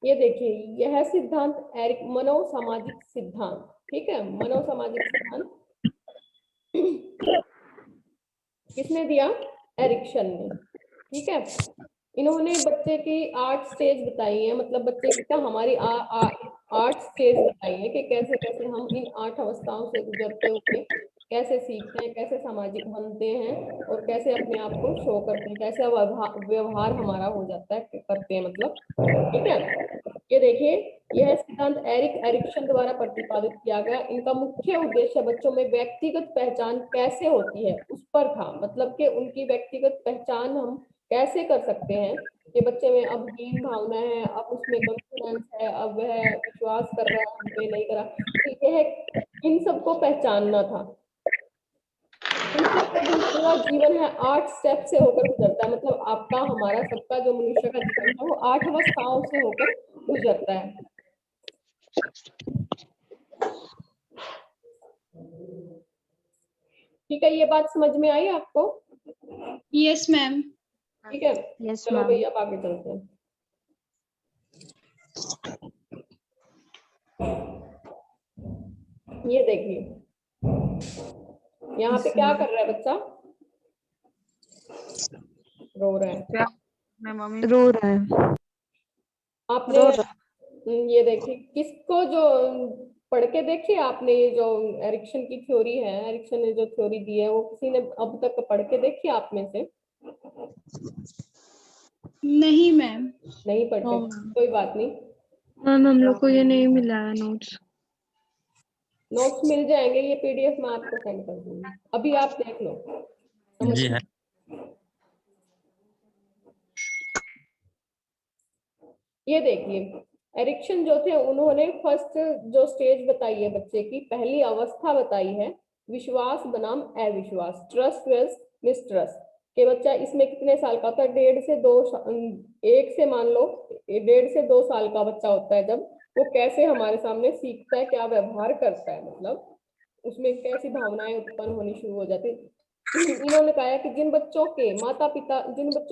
ये देखिए, यह सिद्धांत एरिक मनोसामाजिक सिद्धांत, ठीक है, मनोसामाजिक सिद्धांत किसने दिया? एरिक्सन ने, ठीक है। इन्होंने बच्चे की 8 स्टेज बताई है, मतलब बच्चे की क्या हमारी 8 स्टेज बताई है कि कैसे कैसे हम इन 8 अवस्थाओं से गुजरते हुए कैसे सीखते हैं, कैसे सामाजिक बनते हैं और कैसे अपने आप को शो करते हैं, कैसे व्यवहार हमारा हो जाता है, करते हैं मतलब, ठीक है। ये देखिए, यह सिद्धांत एरिक्सन द्वारा प्रतिपादित किया गया। इनका मुख्य उद्देश्य बच्चों में व्यक्तिगत पहचान कैसे होती है उस पर था, मतलब कि उनकी व्यक्तिगत पहचान हम कैसे कर सकते हैं कि बच्चे में अब हीन भावना है, अब उसमें कॉन्फिडेंस है, अब वह विश्वास कर रहा है हम पे, नहीं करा, तो यह इन सबको पहचानना था। इन सबका जो पूरा जीवन है 8 स्टेप से होकर गुजरता है, मतलब आपका हमारा सबका जो मनुष्य का जीवन है वो 8 अवस्थाओं से होकर गुजरता है। ठीक है, ये बात समझ में आई आपको? Yes ma'am. ठीक है, यस चलो मैम। भैया अब आगे चलते हैं। ये देखिए, यहाँ पे क्या कर रहा है बच्चा? रो रहा है। रो रहा है। आपने ये देखिए, किसको जो पढ़ के देखिए आपने, ये जो एरिक्सन की थ्योरी है, एरिक्सन ने जो थ्योरी दी है, वो किसी ने अब तक पढ़ के देखी आप में से? नहीं मैम। नहीं पढ़ते, कोई बात नहीं। मैम हम लोग को ये नहीं मिला है नोट्स। नोट्स मिल जाएंगे, ये पीडीएफ मैं आपको सेंड कर दूंगी, अभी आप देख लो, समझ जी लो। है। ये देखिए, एरिक्सन जो थे उन्होंने फर्स्ट जो स्टेज बताई है बच्चे की, पहली अवस्था बताई है विश्वास बनाम अविश्वास, ट्रस्ट वर्सेस मिसट्रस्ट, कि बच्चा इसमें कितने साल का होता है? 1.5 से 2, एक से मान लो 1.5 से 2 साल का बच्चा होता है, जब वो कैसे हमारे सामने सीखता है, क्या व्यवहार करता है, मतलब उसमें कैसी भावनाएं उत्पन्न होनी शुरू हो जाती है। इन्होंने कहा है कि जिन बच्चों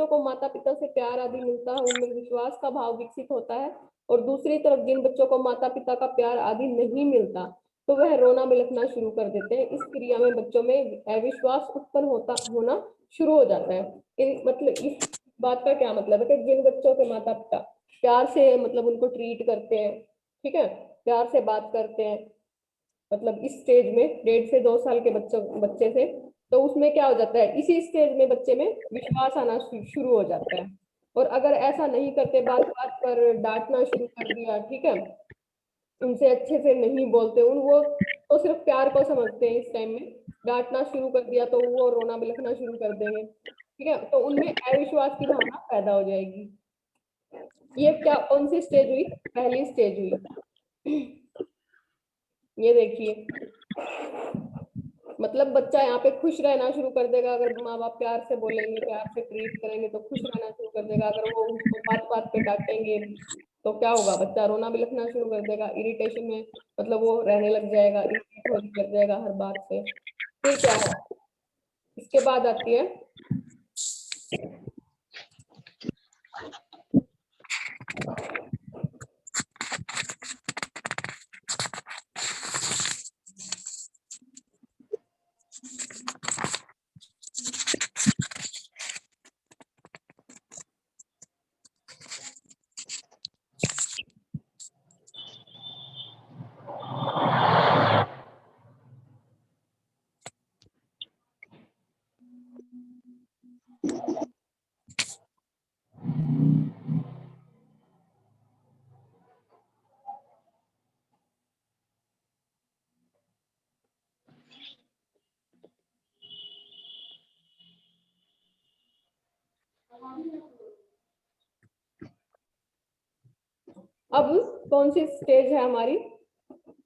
को माता पिता से प्यार आदि मिलता है, उनमें विश्वास का भाव विकसित होता है, और दूसरी तरफ जिन बच्चों को माता पिता का प्यार आदि नहीं मिलता, तो वह रोना बिलखना शुरू कर देते हैं। इस क्रिया में बच्चों में अविश्वास उत्पन्न होना शुरू हो जाता है। मतलब इस बात का क्या मतलब है कि जिन बच्चों के माता पिता प्यार से मतलब उनको ट्रीट करते हैं, ठीक है, प्यार से बात करते हैं, मतलब इस स्टेज में 1.5 से 2 साल के बच्चे से, तो उसमें क्या हो जाता है, इसी स्टेज में बच्चे में विश्वास आना शुरू हो जाता है। और अगर ऐसा नहीं करते, बात बात पर डांटना शुरू कर दिया, ठीक है, उनसे अच्छे से नहीं बोलते, वो तो सिर्फ प्यार को समझते हैं, इस टाइम में डांटना शुरू कर दिया तो वो रोना बिलखना शुरू कर देंगे, ठीक है, तो उनमें अविश्वास की भावना पैदा हो जाएगी। ये क्या कौन सी स्टेज हुई? पहली स्टेज हुई। ये देखिए, मतलब बच्चा यहाँ पे खुश रहना शुरू कर देगा, अगर माँ बाप प्यार से बोलेंगे, प्यार से ट्रीट करेंगे तो खुश रहना शुरू कर देगा। अगर वो उसको बात बात पे डांटेंगे तो क्या होगा? बच्चा रोना बिलखना शुरू कर देगा, इरिटेशन में मतलब वो रहने लग जाएगा, इरिटेट होने लग जाएगा हर बात से। फिर क्या है, इसके बाद आती है अब कौन सी स्टेज है हमारी?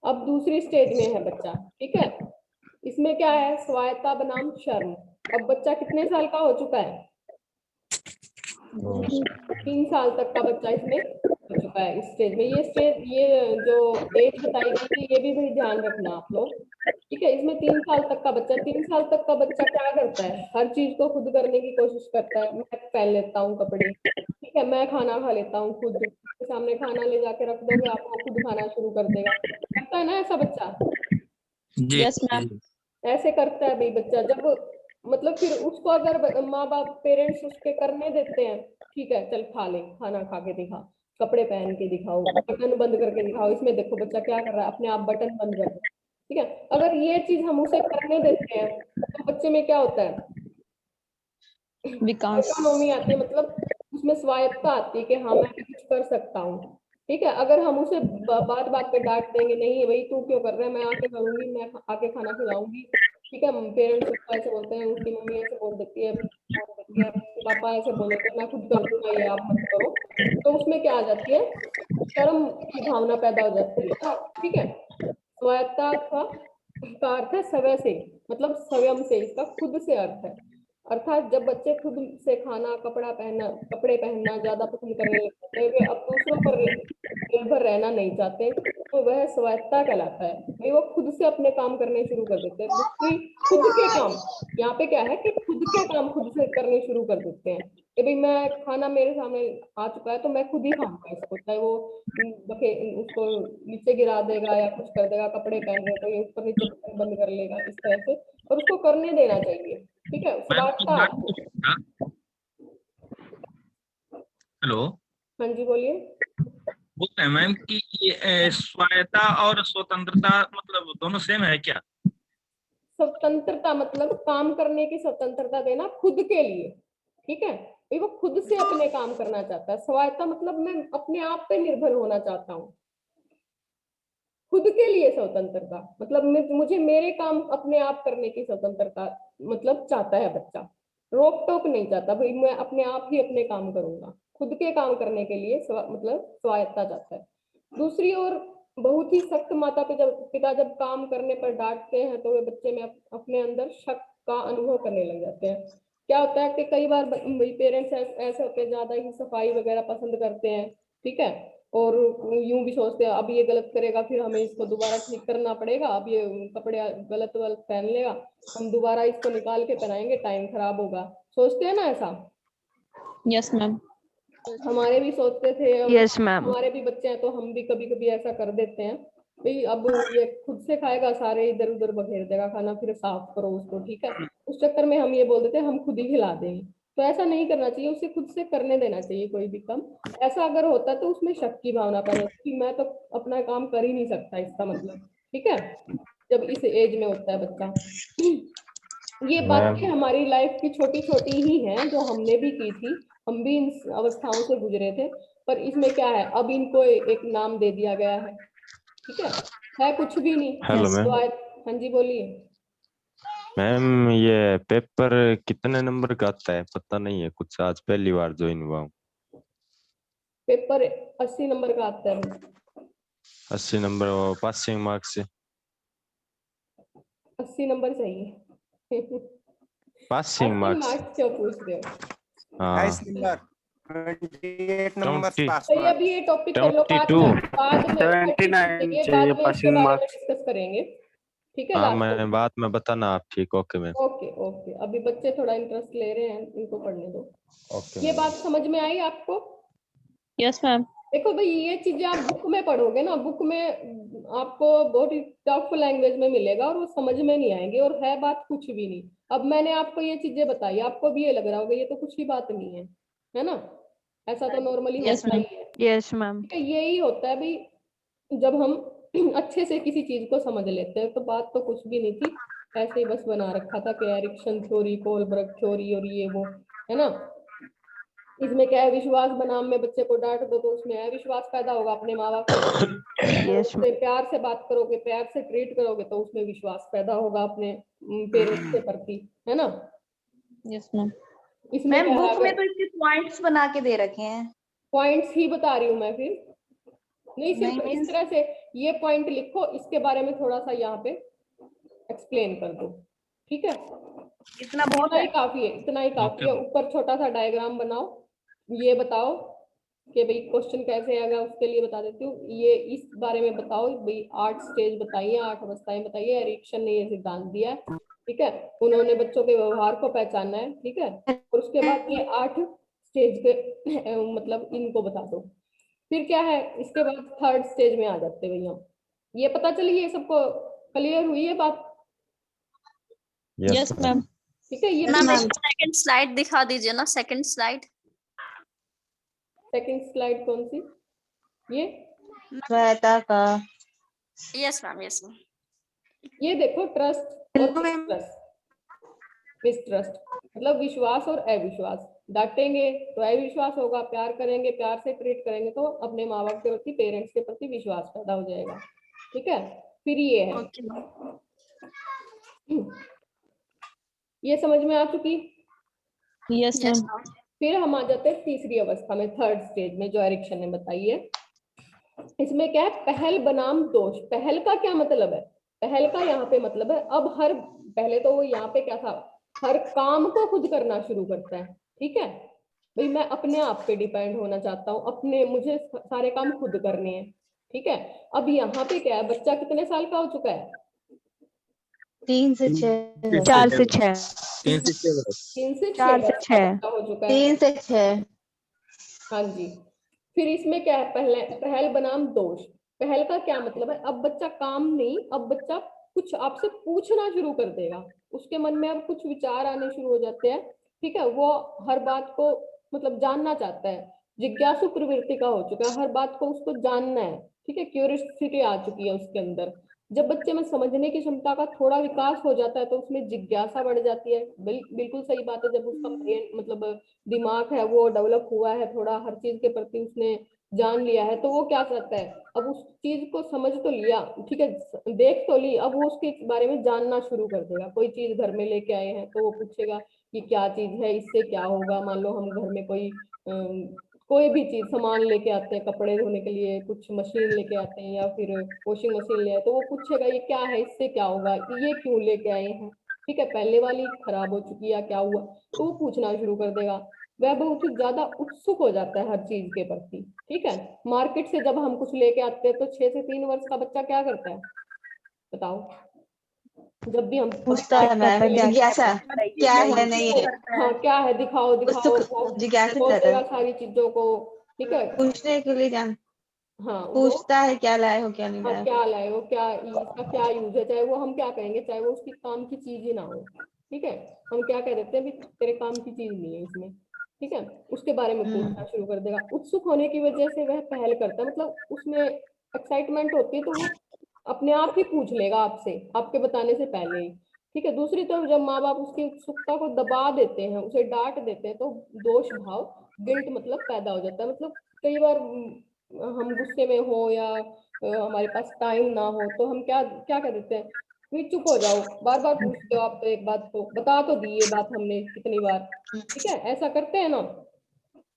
अब दूसरी स्टेज में है बच्चा, ठीक है। इसमें क्या है? स्वायत्ता बनाम शर्म। अब बच्चा कितने साल का हो चुका है? 3 साल तक का बच्चा इसमें हो चुका है इस स्टेज में। ये जो एज बताई गई थी, ये भी भाई ध्यान रखना आप लोग, ठीक है। इसमें 3 साल तक का बच्चा, 3 साल तक का बच्चा क्या करता है? हर चीज को खुद करने की कोशिश करता है, मैं पहन लेता हूँ कपड़े, ठीक ठीक है, मैं खाना खा लेता हूँ खुद, के सामने खाना ले जाके रख दोगे आप, वो खुद खाना शुरू कर देगा, करता है ना ऐसा बच्चा? जी यस मैम। ऐसे करता है भाई बच्चा। जब मतलब फिर उसको अगर माँ बाप पेरेंट्स उसके करने देते हैं, ठीक है चल खा ले, खाना खा के दिखा, कपड़े पहन के दिखाओ, बटन बंद करके दिखाओ, इसमें देखो बच्चा क्या कर रहा है, अपने आप बटन बंद कर दो, ठीक है। अगर ये चीज हम उसे करने देते हैं तो बच्चे में क्या होता है, विकास। ऑटोनॉमी आती है, मतलब उसमें स्वायत्ता आती है कि हाँ मैं भी कुछ कर सकता हूँ, ठीक है। अगर हम उसे बात बात पे डांट देंगे, नहीं भाई तू क्यों कर रहा है, मैं आके करूंगी, मैं आके खाना खिलाऊंगी, ठीक है, पेरेंट्स उसको ऐसे बोलते हैं, उसकी मम्मी ऐसे बोल देती है, उसके पापा ऐसे बोल देते हैं मैं खुद कर दूंगा ये आप मत करो, तो उसमें क्या आ जाती है, शर्म की भावना पैदा हो जाती है, ठीक है। स्वायत्ता का अर्थ है स्वयं से, मतलब स्वयं से, इसका खुद से अर्थ है। अर्थात जब बच्चे खुद से खाना कपड़े पहनना ज्यादा पसंद करने लगते हैं, वे अब दूसरों पर निर्भर रहना नहीं चाहते, तो वह स्वायत्ता कहलाता है। भाई वो खुद से अपने काम करने शुरू कर देते हैं, दूसरी खुद के काम, यहाँ पे क्या है कि खुद के काम खुद से करने शुरू कर देते हैं, कि भाई मैं खाना मेरे सामने आ चुका है तो मैं खुद ही खाऊंगा इसको, चाहे वो उसको नीचे गिरा देगा या कुछ कर देगा, कपड़े पहन रहे तो ये ऊपर नीचे बटन बंद कर लेगा इस तरह से, और उसको करने देना चाहिए, ठीक है, मैम स्वायत्ता आती है। हेलो, हाँ जी बोलिए। बोलते हैं मैम कि ये स्वायत्ता और स्वतंत्रता मतलब दोनों सेम है क्या? स्वतंत्रता मतलब काम करने की स्वतंत्रता देना खुद के लिए, ठीक है, भाई वो खुद से अपने काम करना चाहता है। स्वायत्ता मतलब मैं अपने आप पे निर्भर होना चाहता हूँ, खुद के लिए स्वतंत्रता मतलब मुझे मेरे काम अपने आप करने की स्वतंत्रता मतलब चाहता है बच्चा, रोक टोक नहीं चाहता, भाई मैं अपने आप ही अपने काम करूंगा, खुद के काम करने के लिए मतलब स्वायत्ता चाहता है। दूसरी ओर बहुत ही सख्त माता पिता जब काम करने पर डांटते हैं तो वे बच्चे में अपने अंदर शक का अनुभव करने लग जाते हैं। क्या होता है कि कई बार पेरेंट्स ऐसे होते हैं, ज्यादा ही सफाई वगैरह पसंद करते हैं, ठीक है, और यूं भी सोचते हैं अब ये गलत करेगा फिर हमें इसको दोबारा ठीक करना पड़ेगा, अब ये कपड़े गलत वलत पहन लेगा, हम दोबारा इसको निकाल के पहनाएंगे, टाइम खराब होगा, सोचते हैं ना ऐसा? Yes ma'am. हमारे भी सोचते थे, यस मैम। हमारे भी बच्चे हैं तो हम भी कभी कभी ऐसा कर देते हैं, भाई अब ये खुद से खाएगा, सारे इधर उधर बखेर देगा खाना, फिर साफ करो उसको, ठीक है, उस चक्कर में हम ये बोल देते हैं हम खुद ही खिला देंगे। तो ऐसा नहीं करना चाहिए, उसे खुद से करने देना चाहिए कोई भी काम। ऐसा अगर होता तो उसमें शक की भावना पैदा होती कि मैं तो अपना काम कर ही नहीं सकता, इसका मतलब, ठीक है, जब इस एज में होता है बच्चा। ये मैम बातें हमारी लाइफ की छोटी छोटी ही हैं जो हमने भी की थी, हम भी इन अवस्थाओं से गुजरे थे, पर इसमें क्या है, अब इनको एक नाम दे दिया गया है, ठीक है कुछ भी नहीं। Hello Yes. मैम। हाँ जी बोलिए। मैम ये पेपर कितने नंबर का आता है पता नहीं है कुछ, आज पहली बार ज्वाइन हुआ हूँ। पेपर 80 नंबर का आता है। 80 नंबर पासिंग मार्क्स से? 80 नंबर चाहिए। Passing passing marks? मार्क्स क्यों पूछ रहे हो? हाँ 28 नंबर 28 नंबर 20 पास तो ये अभी ये टॉपिक कर लो, बाद 22। में बाद में 79 ये चाहिए बाद में इसके पासिंग बारे में मार्क्स। डिस्कस करेंगे, ठीक है हाँ लास्ट में। मैं बाद में बताना आप, ठीक? Okay ma'am. ओके ओके, अभी बच्चे थोड़ा इंटरेस्ट ले रहे हैं, इनको पढ़ने दो। ओके ये मैम। बात समझ में आई आपको? Yes ma'am. देखो भाई ये चीजें आप बुक में पढ़ोगे ना, बुक में आपको बहुत ही टफ लैंग्वेज में मिलेगा और वो समझ में नहीं आएंगे, और है बात कुछ भी नहीं। अब मैंने आपको ये चीजें बताई, आपको भी ये लग रहा होगा ये तो कुछ ही बात नहीं है ना? ऐसा तो नॉर्मली Yes, होता ही ma'am. है, यस मैम। ठीक है, यही होता है भाई, जब हम अच्छे से किसी चीज को समझ लेते हैं। तो बात तो कुछ भी नहीं थी, ऐसे ही बस बना रखा था कि एरिक्सन थ्योरी, कोलबर्ग थ्योरी और ये वो, है ना। इसमें क्या है, विश्वास बनाम में बच्चे को डांट दो तो उसमें अविश्वास पैदा होगा अपने माँ बाप के प्रति, और यस उससे प्यार से बात करोगे, प्यार से ट्रीट करोगे तो उसमें विश्वास पैदा होगा अपने पेरेंट्स के प्रति, है ना। Yes ma'am. इसमें मैम क्या है, बुक में अगर तो इसके पॉइंट्स बना के दे रखे हैं। पॉइंट्स ही बता रही हूँ मैं, फिर नहीं नहीं सिर्फ इस मीन्स तरह से ये पॉइंट लिखो, इसके बारे में थोड़ा सा यहाँ पे एक्सप्लेन कर दो, ठीक है, इतना बहुत इतना है। ही काफी है, इतना ही काफी है। Okay. ऊपर छोटा सा डायग्राम बनाओ, ये बताओ कि भाई क्वेश्चन कैसे आएगा, उसके लिए बता देती हूँ, ये इस बारे में बताओ भाई, 8 स्टेज बताइए, 8 अवस्थाएं बताइए, एरिक्सन ने ये सिद्धांत दिया है, ठीक है, उन्होंने बच्चों के व्यवहार को पहचाना है, ठीक है, और उसके बाद ये 8 स्टेज के मतलब इनको बता दो। फिर क्या है, इसके बाद थर्ड स्टेज में आ जाते हैं भैया। ये पता चली, ये सबको क्लियर हुई है बात? Yes ma'am. ठीक है, ये मैम एक सेकंड स्लाइड दिखा दीजिए ना, सेकंड स्लाइड। सेकंड स्लाइड कौन सी? ये श्वेता का यस मैम, यस मैम। ये देखो, ट्रस्ट और मिसट्रस्ट। मिसट्रस्ट मतलब विश्वास और अविश्वास। डांटेंगे तो अविश्वास होगा, प्यार करेंगे, प्यार से ट्रीट करेंगे तो अपने माँ बाप के प्रति, पेरेंट्स के प्रति विश्वास पैदा हो जाएगा। ठीक है, फिर ये है, ओके मैम। ये समझ में आ चुकी? Yes yes ma'am. मैम। फिर हम आ जाते हैं तीसरी अवस्था में, थर्ड स्टेज में, जो एरिक्सन ने बताई है। इसमें क्या है, पहल बनाम दोष। पहल का क्या मतलब है? पहल का यहाँ पे मतलब है, अब हर, पहले तो वो यहाँ पे क्या था, हर काम को खुद करना शुरू करता है। ठीक है भाई, मैं अपने आप पे डिपेंड होना चाहता हूँ, अपने, मुझे सारे काम खुद करने हैं। ठीक है, अब यहाँ पे क्या है, बच्चा कितने साल का हो चुका है? 3 से 6 4 से 6 3 से 6 वर्ष। 3 से 4 6 से वर्ष का 6 बच्चा हो चुका है। 3 से 6 हाँ जी। फिर इसमें क्या है, पहले पहल बनाम दोष। पहल का क्या मतलब है, अब बच्चा काम नहीं, अब बच्चा कुछ आपसे पूछना शुरू कर देगा, उसके मन में अब कुछ विचार आने शुरू हो जाते हैं। ठीक है, वो हर बात को मतलब जानना चाहता है, जिज्ञासु प्रवृत्ति का हो चुका है, हर बात को उसको जानना है। ठीक है, क्यूरियोसिटी आ चुकी है उसके अंदर। जब बच्चे में समझने की क्षमता का थोड़ा विकास हो जाता है तो उसमें जिज्ञासा बढ़ जाती है। बिल्कुल सही बात है, जब उसका ब्रेन मतलब दिमाग है वो डेवलप हुआ है थोड़ा, हर चीज के प्रति उसने जान लिया है, तो वो क्या करता है, अब उस चीज को समझ तो लिया, ठीक है, देख तो ली, अब वो उसके बारे में जानना शुरू कर देगा। कोई चीज घर में लेके आए हैं तो वो पूछेगा कि क्या चीज है, इससे क्या होगा। मान लो हम घर में कोई भी चीज सामान लेके आते हैं, कपड़े धोने के लिए कुछ मशीन लेके आते हैं या फिर वॉशिंग मशीन ले आए, तो वो पूछेगा ये क्या है, इससे क्या होगा, ये क्यों लेके आए हैं। ठीक है, पहले वाली खराब हो चुकी है, क्या हुआ, तो वो पूछना शुरू कर देगा। वह बहुत ही ज्यादा उत्सुक हो जाता है हर चीज के प्रति। ठीक है, मार्केट से जब हम कुछ लेके आते हैं तो 6 से 3 वर्ष का बच्चा क्या करता है बताओ? जब भी हम पूछता है मैम, जिज्ञासा क्या है नहीं है, हाँ क्या है, दिखाओ दिखाओ, उत्सुक जिज्ञासा खोल रहता देगा है, सारी चीजों को। ठीक है, पूछने के लिए जान हाँ वो, पूछता है क्या लाए हो क्या नहीं हाँ लाए क्या लाए हो, क्या इसका क्या यूज है, चाहे वो हम क्या कहेंगे, चाहे वो उसकी काम की चीज ही ना हो। ठीक है, हम क्या कह देते हैं, भी तेरे काम की चीज नहीं है इसमें। ठीक है, उसके बारे में पूछना शुरू कर देगा। उत्सुक होने की वजह से वह पहल करता है, मतलब उसमें एक्साइटमेंट होती है तो वो अपने आप ही पूछ लेगा आपसे, आपके बताने से पहले ही। ठीक है, दूसरी तरफ जब माँ बाप उसकी उत्सुकता को दबा देते हैं, उसे डांट देते हैं, तो दोष भाव, गिल्ट मतलब पैदा हो जाता है। मतलब कई बार हम गुस्से में हो या हमारे पास टाइम ना हो तो हम क्या क्या कर देते हैं, भी चुप हो जाओ, बार बार पूछते हो आप तो एक बात को, बता तो दी ये बात हमने कितनी बार। ठीक है, ऐसा करते हैं ना,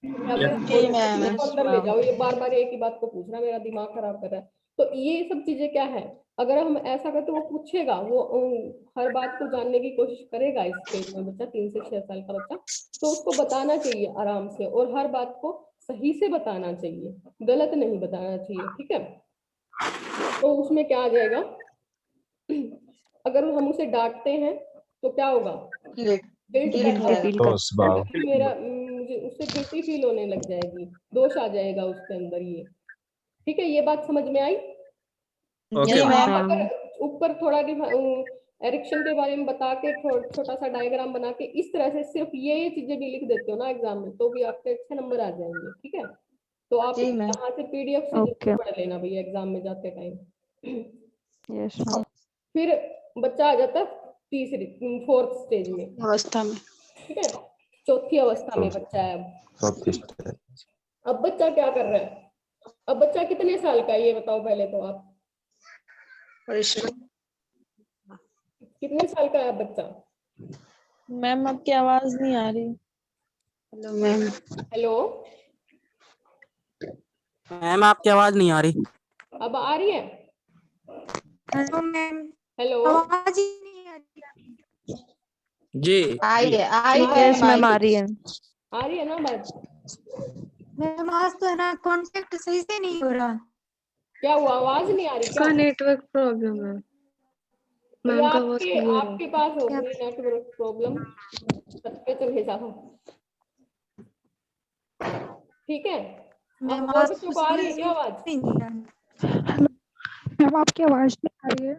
या फिर जी मैम। इसको अंदर ले जाओ, ये बार बार एक ही बात को पूछ रहा है, मेरा दिमाग खराब कर रहा है। तो ये सब चीजें क्या है, अगर हम ऐसा करते वो पूछेगा, वो हर बात को जानने की कोशिश करेगा। इस स्टेज में बच्चा 3 से 6 साल का बच्चा, तो उसको बताना चाहिए आराम से, और हर बात को सही से बताना चाहिए, गलत नहीं बताना चाहिए। ठीक है, तो उसमें क्या आ जाएगा, अगर हम उसे डांटते हैं तो क्या होगा, गिल्ट पैदा होगा, मेरा मुझे उससे गिल्टी फील होने लग जाएगी, दोष आ जाएगा उसके अंदर ये। ठीक है, ये बात समझ में आई? ओके आप मैम। अगर ऊपर थोड़ा एरिक्शन के बारे में बता के छोटा सा डायग्राम बना के इस तरह से सिर्फ ये चीजें भी लिख देते हो ना एग्जाम में, तो भी आपके अच्छे नंबर आ जाएंगे। ठीक है, तो आप जी मैम। यहाँ से पीडीएफ से ओके जरूर पढ़ लेना भैया एग्जाम में जाते टाइम। Yes ma'am. फिर बच्चा आ जाता है तीसरी, फोर्थ स्टेज में, अवस्था में। ठीक है, चौथी अवस्था में बच्चा है अब। अब बच्चा क्या कर रहा है, अब बच्चा कितने साल का है ये बताओ पहले तो आप, कितने साल का है अब बच्चा? मैम आपकी आवाज नहीं आ रही। Hello ma'am. हेलो, मैम आपकी आवाज नहीं आ रही। अब आ रही है? हेलो मैम, हेलो, आवाज ही नहीं आ रही। जी आई यस मैम आ रही है। आ रही है ना बात? मैम आज तो है ना कॉन्टेक्ट सही से नहीं हो रहा। क्या हुआ, आवाज नहीं आ रही क्या? इसका नेटवर्क प्रॉब्लम है, ये मैम का आवाज आपके क्लियर है। आपके पास होगी नेटवर्क प्रॉब्लम, छत पे चले जाओ। ठीक है, मैम अब और आज बच्चों को आ रही है क्या आवाज? मैम आपकी आवाज नहीं आ रही है।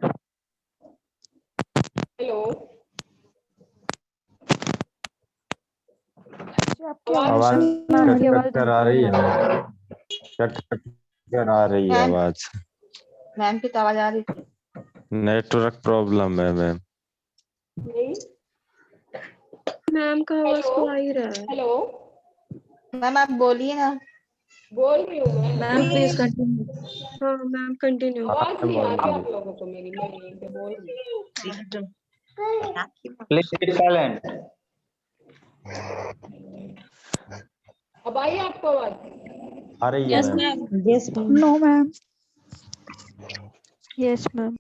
हेलो, आपकी आवाज आवाज नहीं आ कट रही, कट कर आ रही है मैम, कट कट कर आ रही है मैम। आवाज। मैम की तो आवाज आ रही थी। नेटवर्क प्रॉब्लम है मैम। नहीं, मैम का आवाज हेलो तो आ ही रहा है। हेलो, मैम आप बोलिए ना। बोल रही हूँ मैं, मैम प्लीज कंटिन्यू। हाँ मैम कंटिन्यू। आवाज नहीं आ रही बोलिए। आप लोगों को मेरी, मैं यहीं पे बोल रही हूँ। Please keep silent. अब आई आपको आवाज? आ रही है yes ma'am. Ma'am. Yes ma'am. No ma'am. Yes ma'am.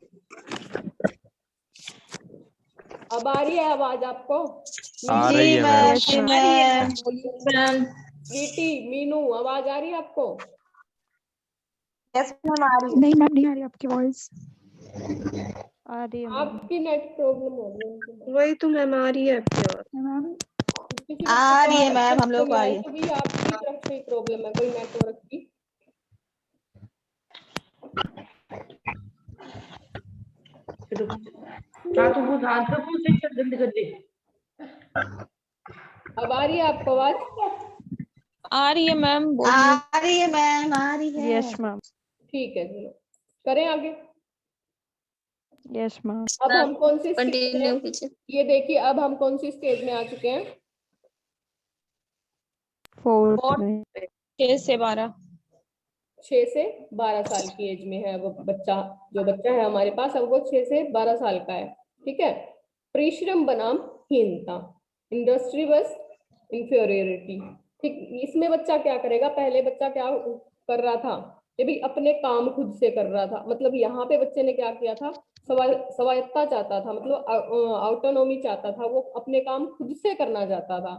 अब आ रही है आवाज आपको? आ रही है मैम। यस जी मैम। मैम। स्वीटी, मीनू, आवाज आ रही है आपको? यस मैम आ रही है। नहीं मैम नहीं आ रही आपकी वॉइस। आ रही है मैम। आपकी नेट प्रॉब्लम हो रही है उनकी। वही तो मैम आ रही है आपकी आवाज। मैम किसी आ बच्चे रही है को मैम, हम लोग को आ रही है। तो भी आपकी तरफ से ही प्रॉब्लम है कोई नेटवर्क की? अब आ रही है आपको आवाज? आ रही है मैम, बोलिए। आ रही है मैम, आ रही है। Yes ma'am. ठीक है, चलो करें आगे। Yes ma'am. अब हम कौन सी स्टेज कंटिन्यू में, कीजिए। ये देखिए अब हम कौन सी स्टेज में आ चुके हैं? 4th में। 6 से 12। 6 से 12 साल की एज में है वो बच्चा, जो बच्चा है हमारे पास अब वो 6 से 12 साल का है। ठीक है, परिश्रम बनाम हीनता, इंडस्ट्री बस इंफीरियरिटी। ठीक, इसमें बच्चा क्या करेगा? पहले बच्चा क्या कर रहा था कि भाई अपने काम खुद से कर रहा था, मतलब यहाँ पे बच्चे ने क्या किया था, स्वायत्ता चाहता था, मतलब ऑटोनोमी चाहता था, वो अपने काम खुद से करना चाहता था।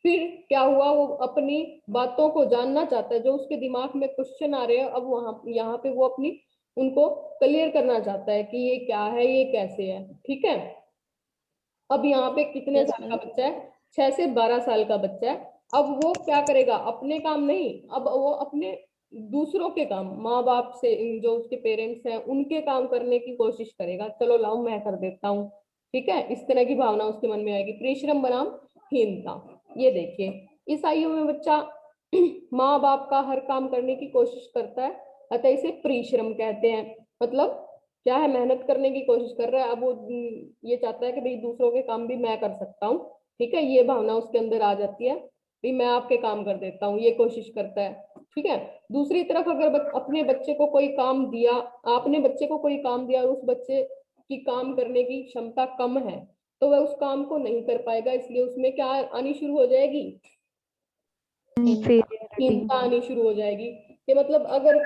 फिर क्या हुआ, वो अपनी बातों को जानना चाहता है, जो उसके दिमाग में क्वेश्चन आ रहे हैं, अब वहां यहाँ पे वो अपनी उनको क्लियर करना चाहता है कि ये क्या है, ये कैसे है। ठीक है, अब यहाँ पे कितने साल का बच्चा है? 6 से 12 साल का बच्चा है। अब वो क्या करेगा? अपने काम नहीं, अब वो अपने दूसरों के काम, माँ बाप से, जो उसके पेरेंट्स हैं उनके काम करने की कोशिश करेगा। चलो लाओ मैं कर देता हूँ। ठीक है, इस तरह की भावना उसके मन में आएगी। परिश्रम बनाम हीनता, ये देखिए इस आयु में बच्चा माँ बाप का हर काम करने की कोशिश करता है, अतः इसे परिश्रम कहते हैं। मतलब क्या है, मेहनत करने की कोशिश कर रहा है। अब वो ये चाहता है कि भाई दूसरों के काम भी मैं कर सकता हूँ। ठीक है, ये भावना उसके अंदर आ जाती है, भाई मैं आपके काम कर देता हूँ, ये कोशिश करता है। ठीक है, दूसरी तरफ अगर अपने बच्चे को कोई काम दिया, आपने बच्चे को कोई काम दिया और उस बच्चे की काम करने की क्षमता कम है, तो वह उस काम को नहीं कर पाएगा, इसलिए उसमें क्या आनी शुरू हो जाएगी? हीनता आनी शुरू हो जाएगी। कि मतलब अगर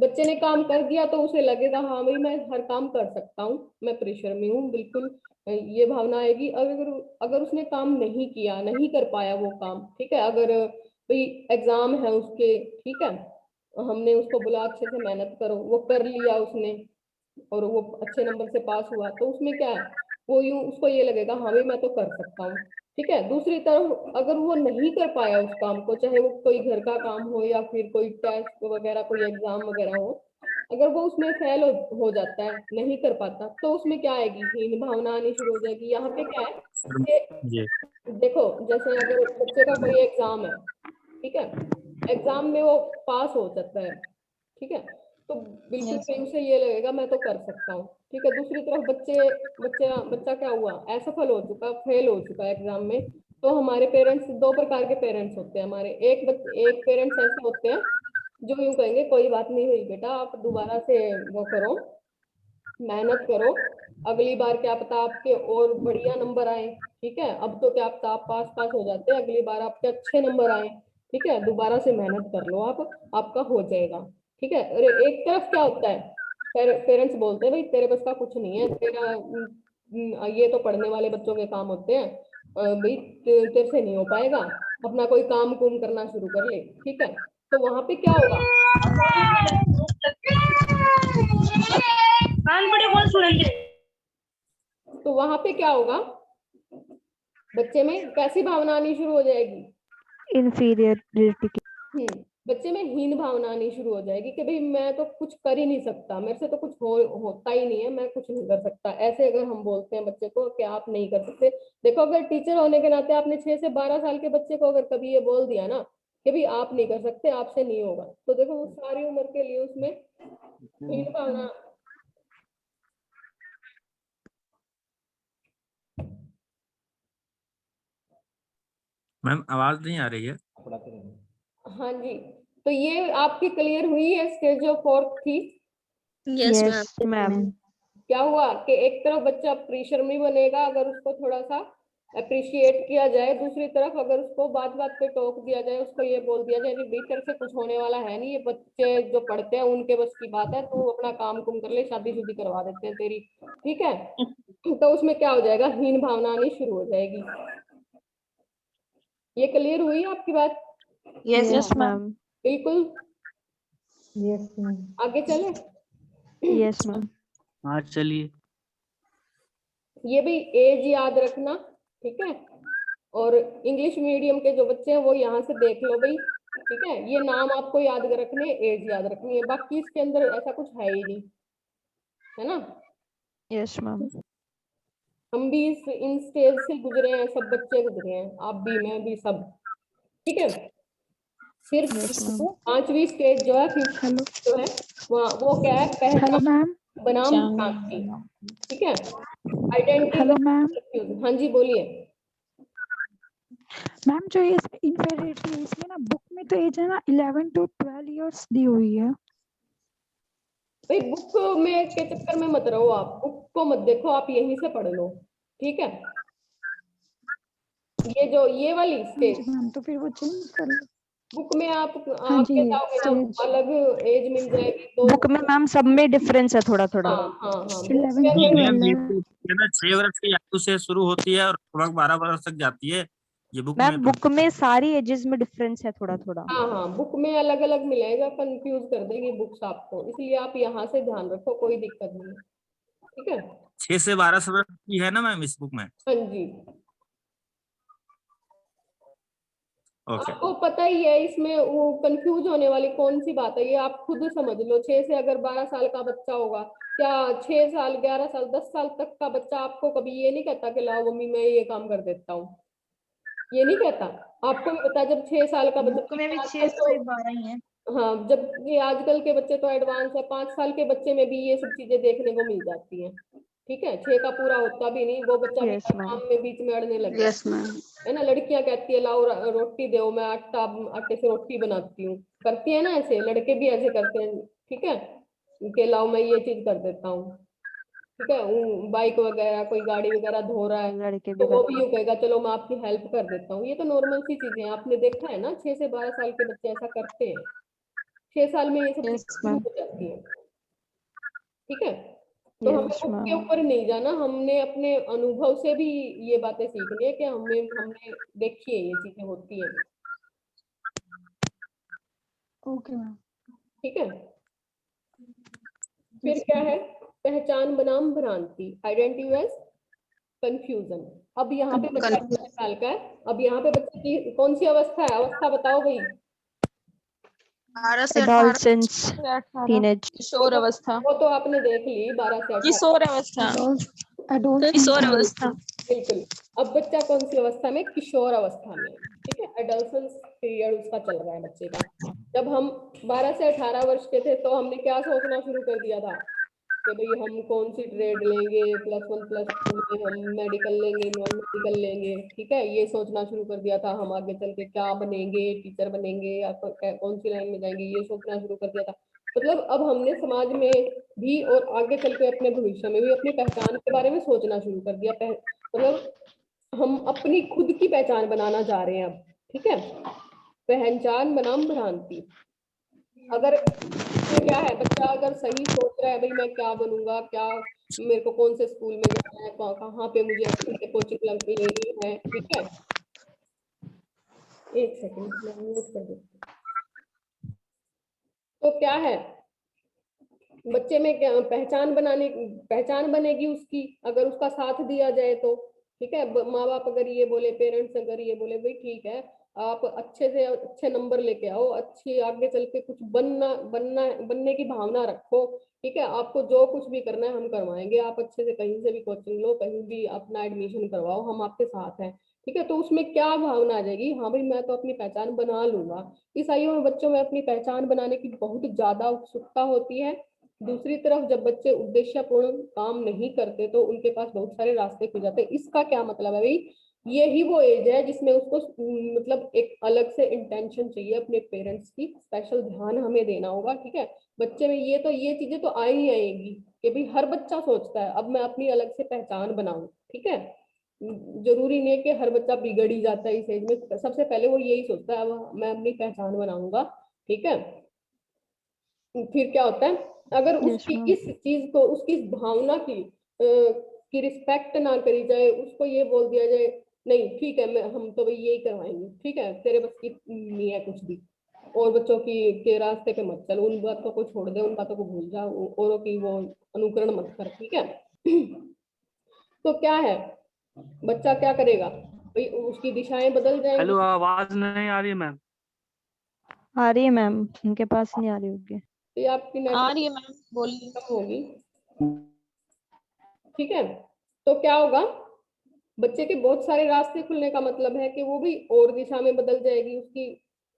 बच्चे ने काम कर दिया तो उसे लगेगा हाँ भाई मैं हर काम कर सकता हूँ, मैं परिश्रमी हूँ, बिल्कुल ये भावना आएगी। अगर अगर उसने काम नहीं किया, नहीं कर पाया वो काम, ठीक है, अगर भाई एग्जाम है उसके, ठीक है, हमने उसको बोला अच्छे से मेहनत करो, वो कर लिया उसने और वो अच्छे नंबर से पास हुआ, तो उसमें क्या है, वो यूं उसको ये लगेगा हाँ भाई मैं तो कर सकता हूँ। ठीक है, दूसरी तरफ अगर वो नहीं कर पाया उस काम को, चाहे वो कोई घर का काम हो या फिर कोई टेस्ट वगैरह, कोई एग्जाम वगैरह हो, अगर वो उसमें फेल हो जाता है, नहीं कर पाता, तो उसमें क्या आएगी? हीन भावना आनी शुरू हो जाएगी। यहाँ पे क्या है कि देखो, जैसे अगर बच्चे का कोई एग्जाम है, ठीक है, एग्जाम में वो पास हो जाता है, ठीक है, तो बिल्कुल भी उसे ये लगेगा मैं तो कर सकता हूँ। ठीक है, दूसरी तरफ बच्चा क्या हुआ, असफल हो चुका, फेल हो चुका एग्जाम में। तो हमारे पेरेंट्स, दो प्रकार के पेरेंट्स होते हैं हमारे। एक पेरेंट्स ऐसे होते हैं जो यूं कहेंगे कोई बात नहीं हुई बेटा, आप दोबारा से वो करो, मेहनत करो, अगली बार क्या पता आपके और बढ़िया नंबर आए। ठीक है, अब तो क्या पता आप पास हो जाते हैं, अगली बार आपके अच्छे नंबर आए। ठीक है, दोबारा से मेहनत कर लो, आप आपका हो जाएगा। ठीक है, और एक तरफ क्या होता है, पेरेंट्स बोलते हैं भाई तेरे बस का कुछ नहीं है, तेरा ये तो पढ़ने वाले बच्चों के काम होते हैं, भाई तेरे से नहीं हो पाएगा, अपना कोई काम कुम करना शुरू कर ले। ठीक है, तो वहां पे क्या होगा, तो वहां पे क्या होगा, बच्चे में कैसी भावना आनी शुरू हो जाएगी? इन्फीरियरिटी की। बच्चे में हीन भावना आनी शुरू हो जाएगी कि भाई मैं तो कुछ कर ही नहीं सकता, मेरे से तो कुछ होता ही नहीं है, मैं कुछ नहीं कर सकता। ऐसे अगर हम बोलते हैं बच्चे को कि आप नहीं कर सकते, देखो अगर टीचर होने के नाते आपने 6 से 12 साल के बच्चे को अगर कभी ये बोल दिया ना कि भाई आप नहीं कर सकते, आपसे नहीं होगा, तो देखो वो सारी उम्र के लिए उसमें हीन भावना। मैम आवाज नहीं आ रही है। हाँ जी, तो ये आपकी क्लियर हुई है स्टेज जो 4th थी। Yes ma'am. Yes ma'am. क्या हुआ कि एक तरफ बच्चा प्रेशर में बनेगा अगर उसको थोड़ा सा अप्रिशिएट किया जाए, दूसरी तरफ अगर उसको बात बात पे टोक दिया जाए, उसको ये बोल दिया जाए कि भीतर से कुछ होने वाला है नहीं, ये बच्चे जो पढ़ते हैं उनके बस की बात है, तो अपना काम कुम कर ले, शादी शुदी करवा देते हैं तेरी, ठीक है। तो उसमें क्या हो जाएगा, हीन भावना आनी शुरू हो जाएगी। ये क्लियर हुई आपकी बात? Yes ma'am. बिल्कुल। Yes ma'am. आगे चले। Yes ma'am. हाँ चलिए। ये भी एज याद रखना, ठीक है। और इंग्लिश मीडियम के जो बच्चे हैं वो यहाँ से देख लो भाई, ठीक है। ये नाम आपको याद रखने, एज याद रखनी है, बाकी इसके अंदर ऐसा कुछ है ही नहीं, है ना। Yes ma'am. हम भी इन स्टेज से गुजरे हैं, सब बच्चे गुजरे हैं, आप भी, मैं भी, सब, ठीक है। फिर यस मैम। 5वीं स्टेज जो है, हेलो जो है वो क्या है, हेलो पहचान मैम। बनाम भ्रांति, ठीक है। आइडेंटिटी। Hello ma'am. हाँ जी बोलिए। मैम जो ये इनफेरिटी है इसमें ना बुक में तो एज है ना 11 to 12 इयर्स दी हुई है। भाई बुक में के चक्कर में मत रहो, आप बुक को मत देखो, आप यहीं से पढ़ लो, ठीक है। ये जो ये वाली स्टेज मैम तो फिर वो चेंज कर लो। बुक में आप हाँ जी, आगे जाओगे ना, स्टेज अलग एज मिल जाएगी तो। बुक में मैम सब में डिफरेंस है थोड़ा थोड़ा। हाँ हाँ हाँ, बुक 11 to में मैम 12 ये है। तो ना 6 वर्ष की आयु से शुरू होती है और लगभग 12 वर्ष तक जाती है ये बुक में मैम तो। बुक में सारी एजेस में डिफरेंस है थोड़ा थोड़ा। हाँ हाँ, बुक में अलग अलग मिलेगा, कंफ्यूज कर देगी बुक्स आपको, इसलिए आप यहाँ से ध्यान रखो, कोई दिक्कत नहीं है, ठीक है। 6 से 12 वर्ष की है ना मैम इस बुक में। हाँ जी, ओके। आपको पता ही है इसमें वो कंफ्यूज होने वाली कौन सी बात है, ये आप खुद समझ लो। 6 से अगर 12 साल का बच्चा होगा, क्या 6 साल 11 साल 10 साल तक का बच्चा आपको कभी ये नहीं कहता कि लाओ मम्मी मैं ये काम कर देता हूँ, ये नहीं कहता। आपको भी पता है जब 6 साल का बच्चा, बुक में भी आजकल 6 से 12 ही है। हाँ, जब ये आजकल के बच्चे तो एडवांस है, 5 साल के बच्चे में भी ये सब चीजें देखने को मिल जाती हैं, ठीक है। 6 का पूरा होता भी नहीं, वो बच्चा भी यस हर मैम। काम में बीच में अड़ने लग यस जाता मैम। है ना। लड़कियां कहती है लाओ रोटी दो, मैं आटे से रोटी बनाती हूँ, करती है ना ऐसे, लड़के भी ऐसे करते हैं, ठीक है, कि लाओ मैं ये चीज कर देता हूँ, ठीक है। बाइक वगैरह कोई गाड़ी वगैरह धो रहा है लड़के तो भी वो करते भी यूं कहेगा चलो मैं आपकी हेल्प कर देता हूँ, ये तो नॉर्मल सी चीजें हैं, आपने देखा है ना, 6 से 12 साल के बच्चे ऐसा करते हैं, 6 साल में ये सब हैं। चीजें यस शुरू मैम। हो जाती हैं, ठीक है। तो हमें यस बुक के मैम। ऊपर नहीं जाना, हमने अपने अनुभव से भी ये बातें सीखनी है कि हमने देखी है ये चीजें होती हैं, ओके मैम। ठीक है। फिर क्या है, पहचान बनाम भ्रांति, आइडेंटिटी एज कंफ्यूजन। अब यहाँ पे बच्चा कितने साल का है, अब यहाँ पे बच्चे की कौन सी अवस्था है, अवस्था बताओ भाई। 12 से 18। Adolescence, teenage. किशोर अवस्था। वो तो आपने देख ली, 12 से 18। किशोर अवस्था। किशोर अवस्था। बिल्कुल। अब बच्चा कौन सी अवस्था में, किशोर अवस्था में, ठीक है। एडोलसेंस पीरियड उसका चल रहा है बच्चे का। जब हम 12 से 18 वर्ष के थे तो हमने क्या सोचना शुरू कर दिया था कि भाई हम कौन सी ट्रेड लेंगे, +1 +2 में हम मेडिकल लेंगे, नॉन मेडिकल लेंगे, ठीक है। ये सोचना शुरू कर दिया था, हम आगे चल के क्या बनेंगे, टीचर बनेंगे या कौन सी लाइन में जाएंगे, ये सोचना शुरू कर दिया था। मतलब अब हमने समाज में भी और आगे चल के अपने भविष्य में भी अपनी पहचान के बारे में सोचना शुरू कर दिया। मतलब हम अपनी खुद की पहचान बनाना चाह रहे हैं अब, ठीक है। पहचान बनाम भ्रांति। अगर क्या है, बच्चा अगर सही सोच रहा है भाई मैं क्या बनूंगा, क्या मेरे को कौन से स्कूल में जाना है, कहाँ पे मुझे अच्छे से कोचिंग लेनी है, ठीक है। एक सेकंड मैं म्यूट कर देती हूँ। तो क्या है, बच्चे में क्या पहचान बनेगी उसकी, अगर उसका साथ दिया जाए तो, ठीक है। माँ बाप अगर ये बोले, पेरेंट्स अगर ये बोले भाई ठीक है आप अच्छे से अच्छे नंबर लेके आओ, अच्छी आगे चल के कुछ बनने की भावना रखो। ठीक है, आपको जो कुछ भी करना है हम करवाएंगे, आप अच्छे से कहीं से भी कोचिंग लो, कहीं भी अपना एडमिशन करवाओ, हम आपके साथ हैं। ठीक है, तो उसमें क्या भावना आ जाएगी, हाँ भाई मैं तो अपनी पहचान बना लूंगा। इस आयु में बच्चों में अपनी पहचान बनाने की बहुत ज्यादा उत्सुकता होती है। दूसरी तरफ जब बच्चे उद्देश्यपूर्ण काम नहीं करते तो उनके पास बहुत सारे रास्ते खुल जाते हैं। इसका क्या मतलब है भाई, यही वो एज है जिसमें उसको मतलब एक अलग से इंटेंशन चाहिए अपने पेरेंट्स की, स्पेशल ध्यान हमें देना होगा। ठीक है, बच्चे में ये चीजें तो आ ही आएंगी कि भाई हर बच्चा सोचता है अब मैं अपनी अलग से पहचान बनाऊं। ठीक है, जरूरी नहीं है कि हर बच्चा बिगड़ ही जाता है इस एज में, सबसे पहले वो यही सोचता है अब मैं अपनी पहचान बनाऊंगा। ठीक है, फिर क्या होता है, अगर उसकी इस चीज को, उसकी इस भावना की रिस्पेक्ट ना करी जाए, उसको ये बोल दिया जाए नहीं ठीक है मैं हम तो भाई यही करवाएंगे, ठीक है तेरे बस की नहीं है कुछ भी, और बच्चों के रास्ते पे मत चल, उन बातों को छोड़ दे, उन बातों को भूल जा, औरों की वो अनुकरण मत कर। ठीक है तो क्या है, बच्चा क्या करेगा भाई, उसकी दिशाएं बदल जाएंगी। हेलो, आवाज नहीं आ रही है मैम? आ रही है मैम, उनके पास नहीं आ रही होगी। तो ये आपकी आ रही है मैम, बोलिए। कम होगी। ठीक है, तो क्या होगा, बच्चे के बहुत सारे रास्ते खुलने का मतलब है कि वो भी और दिशा में बदल जाएगी उसकी।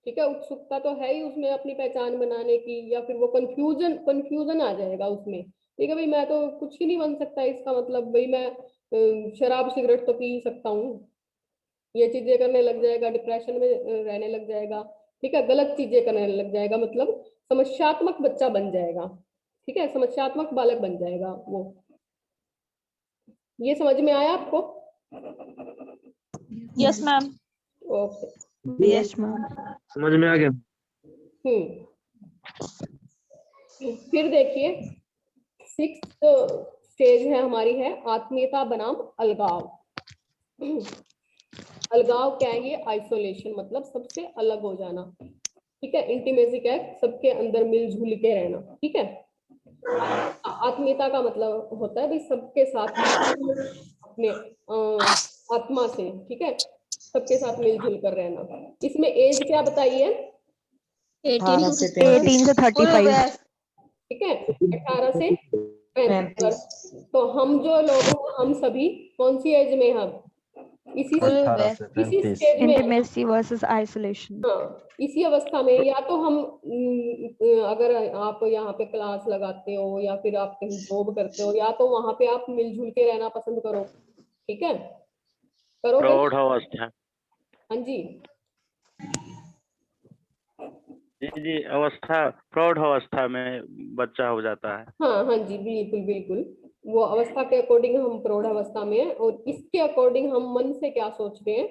ठीक है, उत्सुकता तो है ही उसमें अपनी पहचान बनाने की, या फिर वो कंफ्यूजन आ जाएगा उसमें। ठीक है भाई मैं तो कुछ ही नहीं बन सकता, इसका मतलब भाई मैं शराब सिगरेट तो पी ही सकता हूँ, ये चीजें करने लग जाएगा, डिप्रेशन में रहने लग जाएगा। ठीक है, गलत चीजें करने लग जाएगा, मतलब समस्यात्मक बच्चा बन जाएगा। ठीक है, समस्यात्मक बालक बन जाएगा वो। ये समझ में आया आपको? Yes ma'am. Okay, yes ma'am. समझ में आ गया। फिर देखिए 6th स्टेज है हमारी, है आत्मीयता बनाम अलगाव। अलगाव क्या है, ये आइसोलेशन, मतलब सबसे अलग हो जाना। ठीक है, इंटीमेसी क्या है, सबके अंदर मिलजुल के रहना। ठीक है, आत्मीयता का मतलब होता है भाई सबके साथ अपने आत्मा से, ठीक है, सबके साथ मिलजुल कर रहना। इसमें एज क्या बताई है, 18 से 35। ठीक है, 18 से 35। तो हम जो लोग हैं हम सभी कौन सी एज में हम इसी स्टेज में, इंटीमेसी वर्सेस आइसोलेशन। हाँ इसी अवस्था में, या तो हम अगर आप यहाँ पे क्लास लगाते हो या फिर आप कहीं जॉब करते हो, या तो वहां पे आप मिलजुल के रहना पसंद करो। ठीक है, करोगे? प्रौढ़ अवस्था। हाँ जी, जी अवस्था, प्रौढ़ अवस्था में बच्चा हो जाता है। हाँ जी, बिल्कुल बिल्कुल, वो अवस्था के अकॉर्डिंग हम प्रौढ़ अवस्था में है, और इसके अकॉर्डिंग हम मन से क्या सोच रहे हैं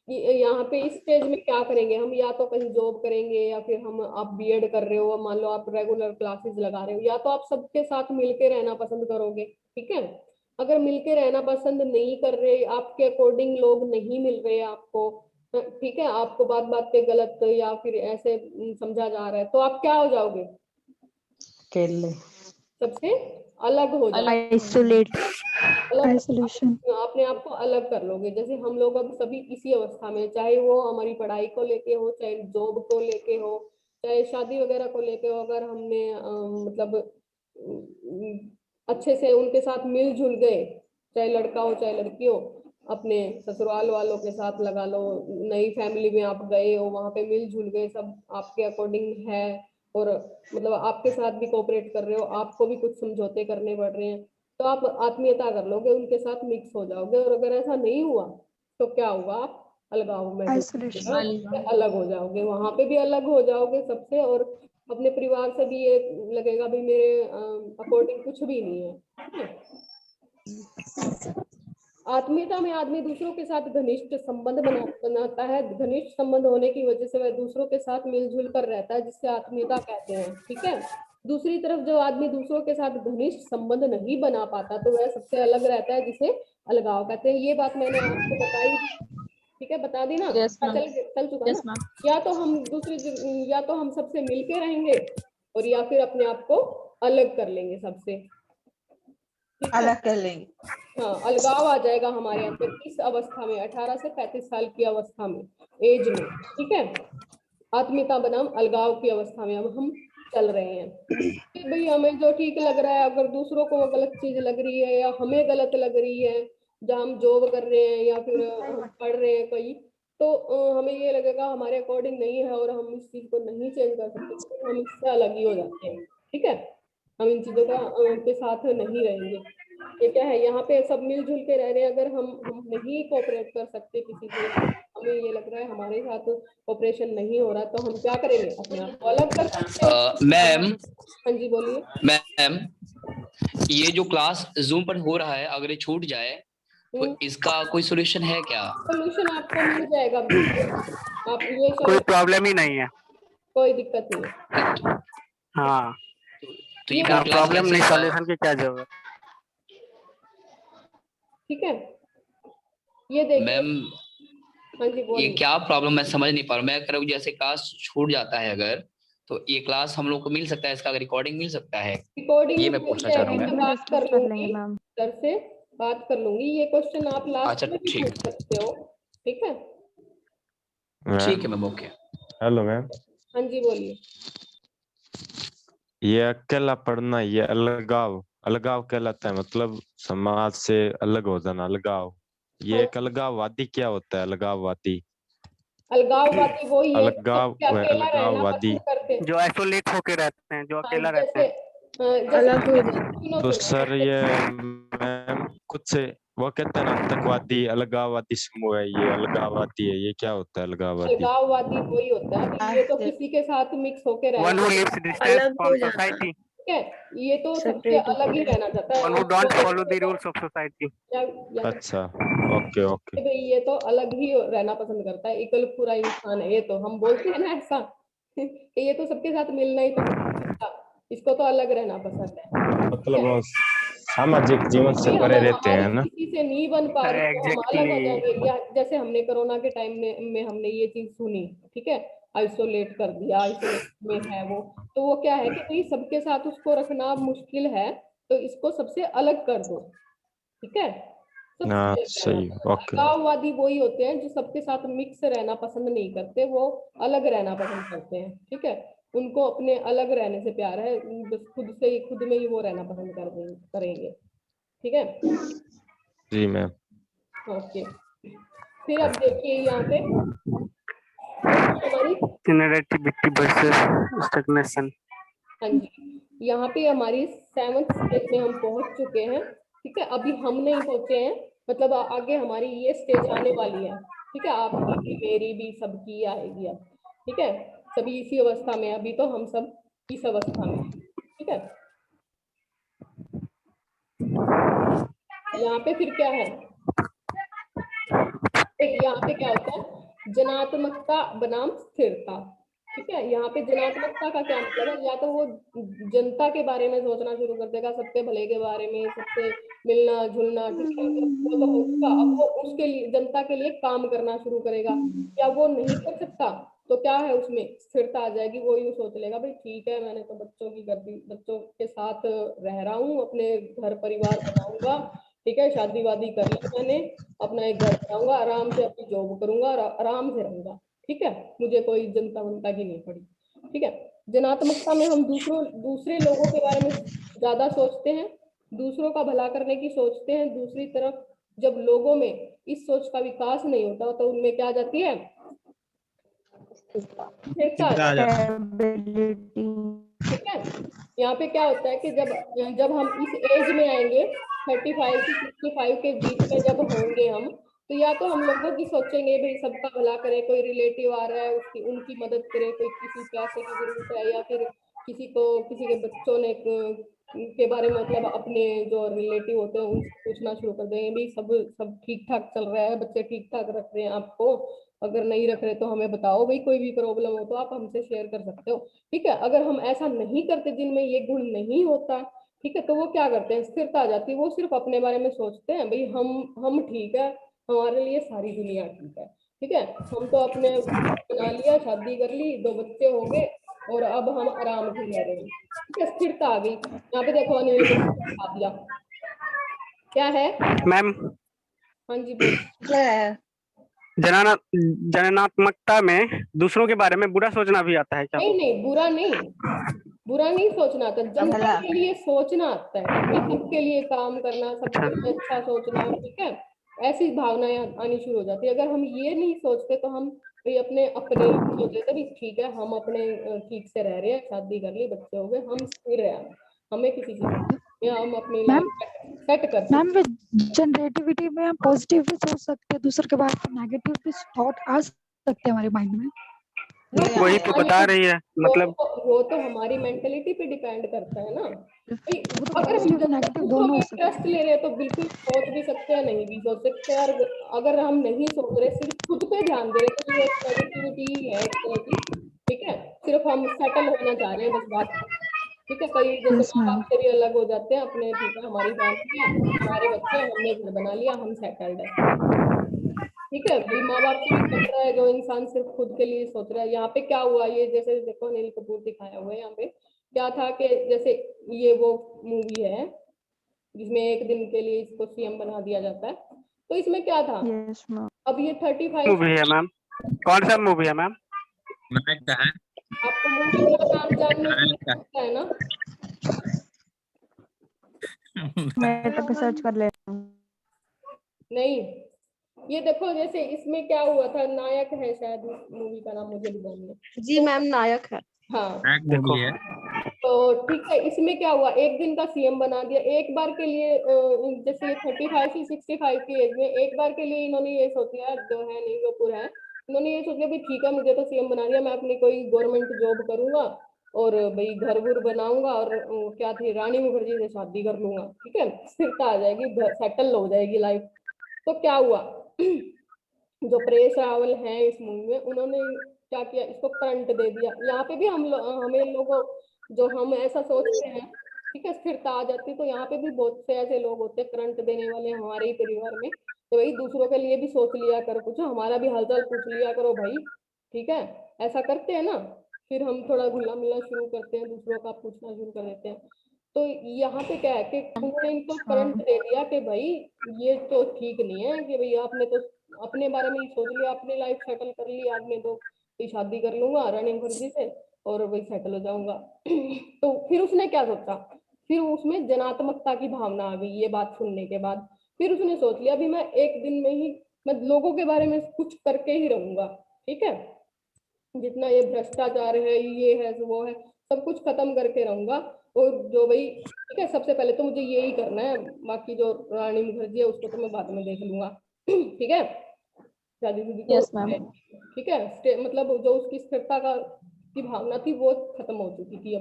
कि यहाँ पे इस स्टेज में क्या करेंगे हम, या तो कहीं जॉब करेंगे, या फिर हम, आप बीएड कर रहे हो, मान लो आप रेगुलर क्लासेस लगा रहे हो, या तो आप सबके साथ मिलके रहना पसंद करोगे। ठीक है, अगर मिलके रहना पसंद नहीं कर रहे, आपके अकॉर्डिंग लोग नहीं मिल रहे आपको, ठीक है, आपको बात बात पे गलत या फिर ऐसे समझा जा रहा है, तो आप क्या हो जाओगे, अकेले, सबसे अलग हो जाओगे, आइसोलेशन। अपने आप को अलग कर लोगे। जैसे हम लोग अब सभी इसी अवस्था में, चाहे वो हमारी पढ़ाई को लेके हो, चाहे जॉब को लेके हो, चाहे शादी वगैरह को लेके हो, अगर हमने मतलब अच्छे से उनके साथ मिलजुल गए, चाहे लड़का हो चाहे लड़की हो, अपने ससुराल वालों के साथ लगा लो, नई फैमिली में आप गए हो, वहां पे मिलजुल गए, सब आपके अकॉर्डिंग है, और मतलब आपके साथ भी कोऑपरेट कर रहे हो, आपको भी कुछ समझौते करने पड़ रहे हैं, तो आप आत्मीयता कर लोगे, उनके साथ मिक्स हो जाओगे। और अगर ऐसा नहीं हुआ तो क्या होगा, आप अलगाव में अलग हो जाओगे, वहां पे भी अलग हो जाओगे सबसे, और अपने परिवार से भी ये लगेगा भी मेरे अकॉर्डिंग कुछ भी नहीं है। आत्मीयता में आदमी दूसरों के साथ घनिष्ठ संबंध बनाता है, घनिष्ठ संबंध होने की वजह से वह दूसरों के साथ मिलजुल कर रहता है, जिससे आत्मीयता कहते हैं। ठीक है, दूसरी तरफ जो आदमी दूसरों के साथ घनिष्ठ संबंध नहीं बना पाता तो वह सबसे अलग रहता है, जिसे अलगाव कहते हैं। ये बात मैंने आपको बताई, ठीक है, बता दी ना, चल चुका ना। या तो हम या तो हम सबसे मिलके रहेंगे, और या फिर अपने आप को अलग कर लेंगे सबसे। ठीक है? अलग कर लेंगे। हाँ, अलगाव आ जाएगा हमारे अंदर इस अवस्था में, 18 से 35 साल की अवस्था में, एज में। ठीक है, आत्मीयता बनाम अलगाव की अवस्था में अब हम चल रहे हैं। कि भाई हमें जो ठीक लग रहा है, अगर दूसरों को वो गलत चीज लग रही है या हमें गलत लग रही है, जहाँ हम जॉब कर रहे हैं या फिर हम पढ़ रहे हैं कोई, तो हमें ये लगेगा हमारे अकॉर्डिंग नहीं है और हम इस चीज को नहीं चेंज कर सकते, तो हम इससे अलग ही हो जाते हैं। ठीक है, हम इन चीजों का के साथ नहीं रहेंगे। ये क्या है, यहाँ पे सब मिलजुल के रह रहे हैं। अगर हम नहीं कोऑपरेट कर सकते किसी से, हमें ये लग रहा है हमारे साथ कोऑपरेशन नहीं हो रहा, तो हम क्या करेंगे, अपने आप को अलग कर सकते हैं। मैम हाँ जी बोलिए। मैम, ये जो क्लास जूम पर हो रहा है, अगर ये छूट जाए तो इसका कोई सॉल्यूशन है क्या? सोल्यूशन आपको मिल जाएगा, आप ये कोई प्रॉब्लम ही नहीं है। कोई दिक्कत नहीं है। हाँ, तो ये ये क्लास प्रॉब्लम नहीं, कैसे सॉल्यूशन की क्या जरूरत। ठीक है, ये देखिए। मैम हाँ जी ये बोलिए। क्या प्रॉब्लम मैं समझ नहीं पा रहा हूँ। मैं कह रहा हूँ जैसे क्लास छूट जाता है अगर, तो ये क्लास हम लोग को मिल सकता है, इसका रिकॉर्डिंग मिल सकता है, रिकॉर्डिंग ये मैं पूछना चाह रहा हूँ मैम। बात कर लूंगी, मैम। सर से बात कर लूंगी। ये क्वेश्चन आप लास्ट अच्छा, में भी ठीक। पूछ सकते हो। ठीक है, ठीक है मैम, ओके। हेलो मैम, हाँ जी बोलिए। ये अकेला पढ़ना, ये अलगाव, अलगाव कहलाता है, मतलब समाज से अलग हो जाना, अलगाव। ये एक अलगाववादी क्या होता है? अलगाववादी, अलगाववादी वही है जो अलगाव सबसे अकेला रहना अलगाववादी। पसंद करते हैं। जो आइसोलेट होके रहते हैं, जो हाँ, अकेला रहते हैं। जैसे अलग हो सुनो तो सुनो, सर ये मैम कुछ वो कहते हैं ना, आतंकवादी अलगाववादी समूह है, ये अलगाववादी है, ये क्या होता है अलगाववादी? अलगाववादी वही होता है। अभी ये तो किसी के साथ मिक्स होके रहना, वन हु लिव्स डिस्टेंस अलग फ्रॉम हो जाना, सोसाइटी, ठीक है, ये तो सबसे सेपरेट अलग ही रहना चाहता है। One who don't follow the rules of society. अच्छा, ओके ओके। भाई ये तो अलग ही रहना पसंद करता है, एकल पूरा इंसान है। ये तो हम बोलते हैं ना ऐसा कि ये तो सबके साथ मिलना ही पसंद नहीं करता, इसको तो अलग रहना पसंद है। मतलब वो सामाजिक जीवन से भाई परे हम रहते हैं हमारी ना। किसी से नहीं बन पा रही तो हम अलग हो जाएंगे। एग्जैक्टली। या जैसे हमने कोरोना के टाइम में हमने ये चीज सुनी, ठीक है, आइसोलेट कर दिया, आइसोलेट में है वो, तो वो क्या है कि भाई सबके साथ उसको रखना मुश्किल है, तो इसको सबसे अलग कर दो। ठीक है, सबसे हाँ अलग रहना सही, पसंद। ओके। अलगाववादी वही होते हैं जो सबके साथ मिक्स रहना पसंद नहीं करते, वो अलग रहना पसंद करते हैं। ठीक है, उनको अपने अलग रहने से प्यार है, बस खुद से ही, खुद में ही वो रहना पसंद करेंगे। ठीक है, जी मैम। ओके। फिर अब देखिए यहाँ पे हमारी, जेनरेटिविटी वर्सेस स्टैग्नेशन। हाँ जी, यहाँ पे हमारी 7th स्टेज में हम पहुंच चुके हैं। ठीक है, अभी हम नहीं पहुंचे हैं, मतलब आगे हमारी ये स्टेज आने वाली है। ठीक है, आपकी भी, मेरी भी, सबकी आएगी अब। ठीक है, सभी इसी अवस्था में, अभी तो हम सब इस अवस्था में। ठीक है, यहाँ पे फिर क्या है, यहाँ पे क्या होता है, जनात्मकता बनाम स्थिरता। ठीक है, यहाँ पे जनात्मकता का क्या मतलब है, या तो वो जनता के बारे में सोचना शुरू कर देगा, सबके भले के बारे में, सबसे मिलना जुलना, ठीक है, वो तो होगा। अब वो उसके लिए, जनता के लिए काम करना शुरू करेगा। या वो नहीं कर सकता तो क्या है, उसमें स्थिरता आ जाएगी। वो यूँ सोच लेगा भाई ठीक है, मैंने तो बच्चों की कर दी, बच्चों के साथ रह रहा हूँ, अपने घर परिवार बनाऊंगा, ठीक है, शादी वादी कर ली मैंने, अपना एक घर बनाऊंगा, आराम से अपनी जॉब करूंगा और आराम से रहूंगा। ठीक है, मुझे कोई जनता वंता की नहीं पड़ी। ठीक है, जनात्मकता में हम दूसरे लोगों के बारे में ज्यादा सोचते हैं, दूसरों का भला करने की सोचते हैं। दूसरी तरफ जब लोगों में इस सोच का विकास नहीं होता तो उनमें क्या आ जाती है, स्थिरता आ जाती है। ठीक है, यहाँ पे क्या होता है कि जब हम इस एज में आएंगे, 35 से 65 के बीच में जब होंगे हम, तो या तो हम लोगों की सोचेंगे भाई सबका भला करे, कोई रिलेटिव आ रहा है उसकी उनकी मदद करे, कोई किसी पैसे की जरूरत है, या फिर किसी के बच्चों ने के बारे में, मतलब अपने जो रिलेटिव होते हैं उनसे पूछना शुरू कर देंगे भाई सब ठीक ठाक चल रहा है, बच्चे ठीक ठाक रख रहे हैं आपको, अगर नहीं रख रहे तो हमें बताओ भाई, कोई भी प्रॉब्लम हो तो आप हमसे शेयर कर सकते हो। ठीक है, अगर हम ऐसा नहीं करते, जिनमें ये गुण नहीं होता, ठीक है, तो वो क्या करते हैं, स्थिरता आ जाती है, वो सिर्फ अपने बारे में सोचते हैं, भाई हम ठीक है, हमारे लिए सारी दुनिया ठीक है। ठीक है, हम तो अपने बना लिया, शादी कर ली, 2 बच्चे हो गए और अब हम आराम से रह रहे हैं। ठीक है, स्थिरता आ गई। यहाँ पे देखो अनिल ने बता दिया, क्या है? मैम हाँ जी बोलिए। जननात्मकता में दूसरों के बारे में बुरा सोचना भी आता है क्या? नहीं नहीं, बुरा नहीं सोचना आता, जनता के लिए सोचना आता है, सबके लिए काम करना, सबके लिए अच्छा सोचना, ठीक है, ऐसी भावनाएं आनी शुरू हो जाती है। अगर हम ये नहीं सोचते तो हम भाई अपने सोचते थे भी ठीक है, हम अपने ठीक से रह रहे हैं, शादी कर ली, बच्चे हो गए, हम स्थिर हैं, हमें किसी चीज या हम अपनी लाइफ सेट कर सकते मैम जनरेटिविटी में हम पॉजिटिव भी सोच सकते हैं, दूसरे के बारे में नेगेटिव भी थॉट आ सकते हैं हमारे माइंड में। वही तो बता रही है, मतलब वो तो हमारी मेंटेलिटी पे डिपेंड करता है ना। भाई वो तो अगर हम पॉजिटिव नेगेटिव दोनों हो सकते ट्रस्ट ले रहे हैं तो बिल्कुल सोच भी सकते हैं, नहीं भी सोच सकते हैं, और अगर हम नहीं सोच रहे, सिर्फ खुद पे ध्यान दे रहे तो ये एक नेगेटिविटी है एक तरह की, ठीक है, सिर्फ हम सेटल होना चाह रहे हैं बस बात, ठीक है। कई जैसे Yes, माँ ma'am. बाप से भी अलग हो जाते हैं अपने, ठीक है, हमारी फैमिली है, हमारे बच्चे हैं, हमने घर बना लिया, हम सेटल्ड है, ठीक है। भाई माँ बाप से भी कट रहा है जो इंसान सिर्फ खुद के लिए सोच रहा है। यहाँ पे क्या हुआ, ये जैसे देखो अनिल कपूर दिखाया हुआ है, यहाँ पे क्या था कि जैसे ये वो मूवी है जिसमें एक दिन के लिए इसको सीएम बना दिया जाता है, तो इसमें क्या था, यस मैम। अब ये 35 मूवी है मैम, कौन सा मूवी है मैम? नायक का है। आपको मूवी का नाम जानने की इच्छा है ना? नेट पे सर्च कर लेता हूँ। नहीं, ये देखो जैसे इसमें क्या हुआ था, नायक है शायद मूवी का नाम, मुझे भी ध्यान नहीं। जी मैम नायक है। हाँ नायक मूवी है। तो ठीक है, इसमें क्या हुआ, एक दिन का सीएम बना दिया, एक बार के लिए जैसे ये 35 से 65 की एज में एक बार के लिए इन्होंने ये सोच लिया, जो है अनिल कपूर है, इन्होंने ये सोच लिया भी ठीक है, मुझे तो सीएम बना दिया, मैं अपनी कोई गवर्नमेंट जॉब करूंगा और भाई घर बुर बनाऊंगा और क्या थी, रानी मुखर्जी से शादी कर लूंगा, ठीक है, स्थिरता आ जाएगी, सेटल हो जाएगी लाइफ। तो क्या हुआ, जो परेश रावल हैं इस मूवी में, उन्होंने क्या किया, इसको करंट दे दिया। यहाँ पे भी हमें लोगों, जो हम ऐसा सोचते हैं, ठीक है, स्थिरता आ जाती, तो यहाँ पे भी बहुत से ऐसे लोग होते हैं करंट देने वाले हमारे ही परिवार में, तो भाई दूसरों के लिए भी सोच लिया करो, कुछ हमारा भी हालचाल पूछ लिया करो भाई, ठीक है, ऐसा करते हैं ना, फिर हम थोड़ा घुलना मिलना शुरू करते हैं, दूसरों का पूछना शुरू कर देते हैं। तो यहाँ पे क्या है कि उन्होंने इनको करंट दे दिया कि भाई ये तो ठीक नहीं है, कि भाई आपने तो अपने बारे में ही सोच लिया, अपनी लाइफ सेटल कर ली आपने, तो शादी कर लूंगा रानी मुखर्जी से और वही सेटल हो जाऊंगा। तो फिर उसने क्या सोचा, फिर उसमें जनात्मकता की भावना आ गई ये बात सुनने के बाद, फिर उसने सोच लिया भी मैं एक दिन में ही मैं लोगों के बारे में कुछ करके ही रहूंगा, ठीक है, जितना ये भ्रष्टाचार है, ये है वो है, सब कुछ खत्म करके रहूंगा, और जो भाई ठीक है, सबसे पहले तो मुझे यही करना है, बाकी जो रानी मुखर्जी है उसको तो मैं बाद में देख लूंगा, ठीक है, शादी तो यस मैम। ठीक है, मतलब जो उसकी स्थिरता का की भावना थी वो खत्म हो चुकी थी,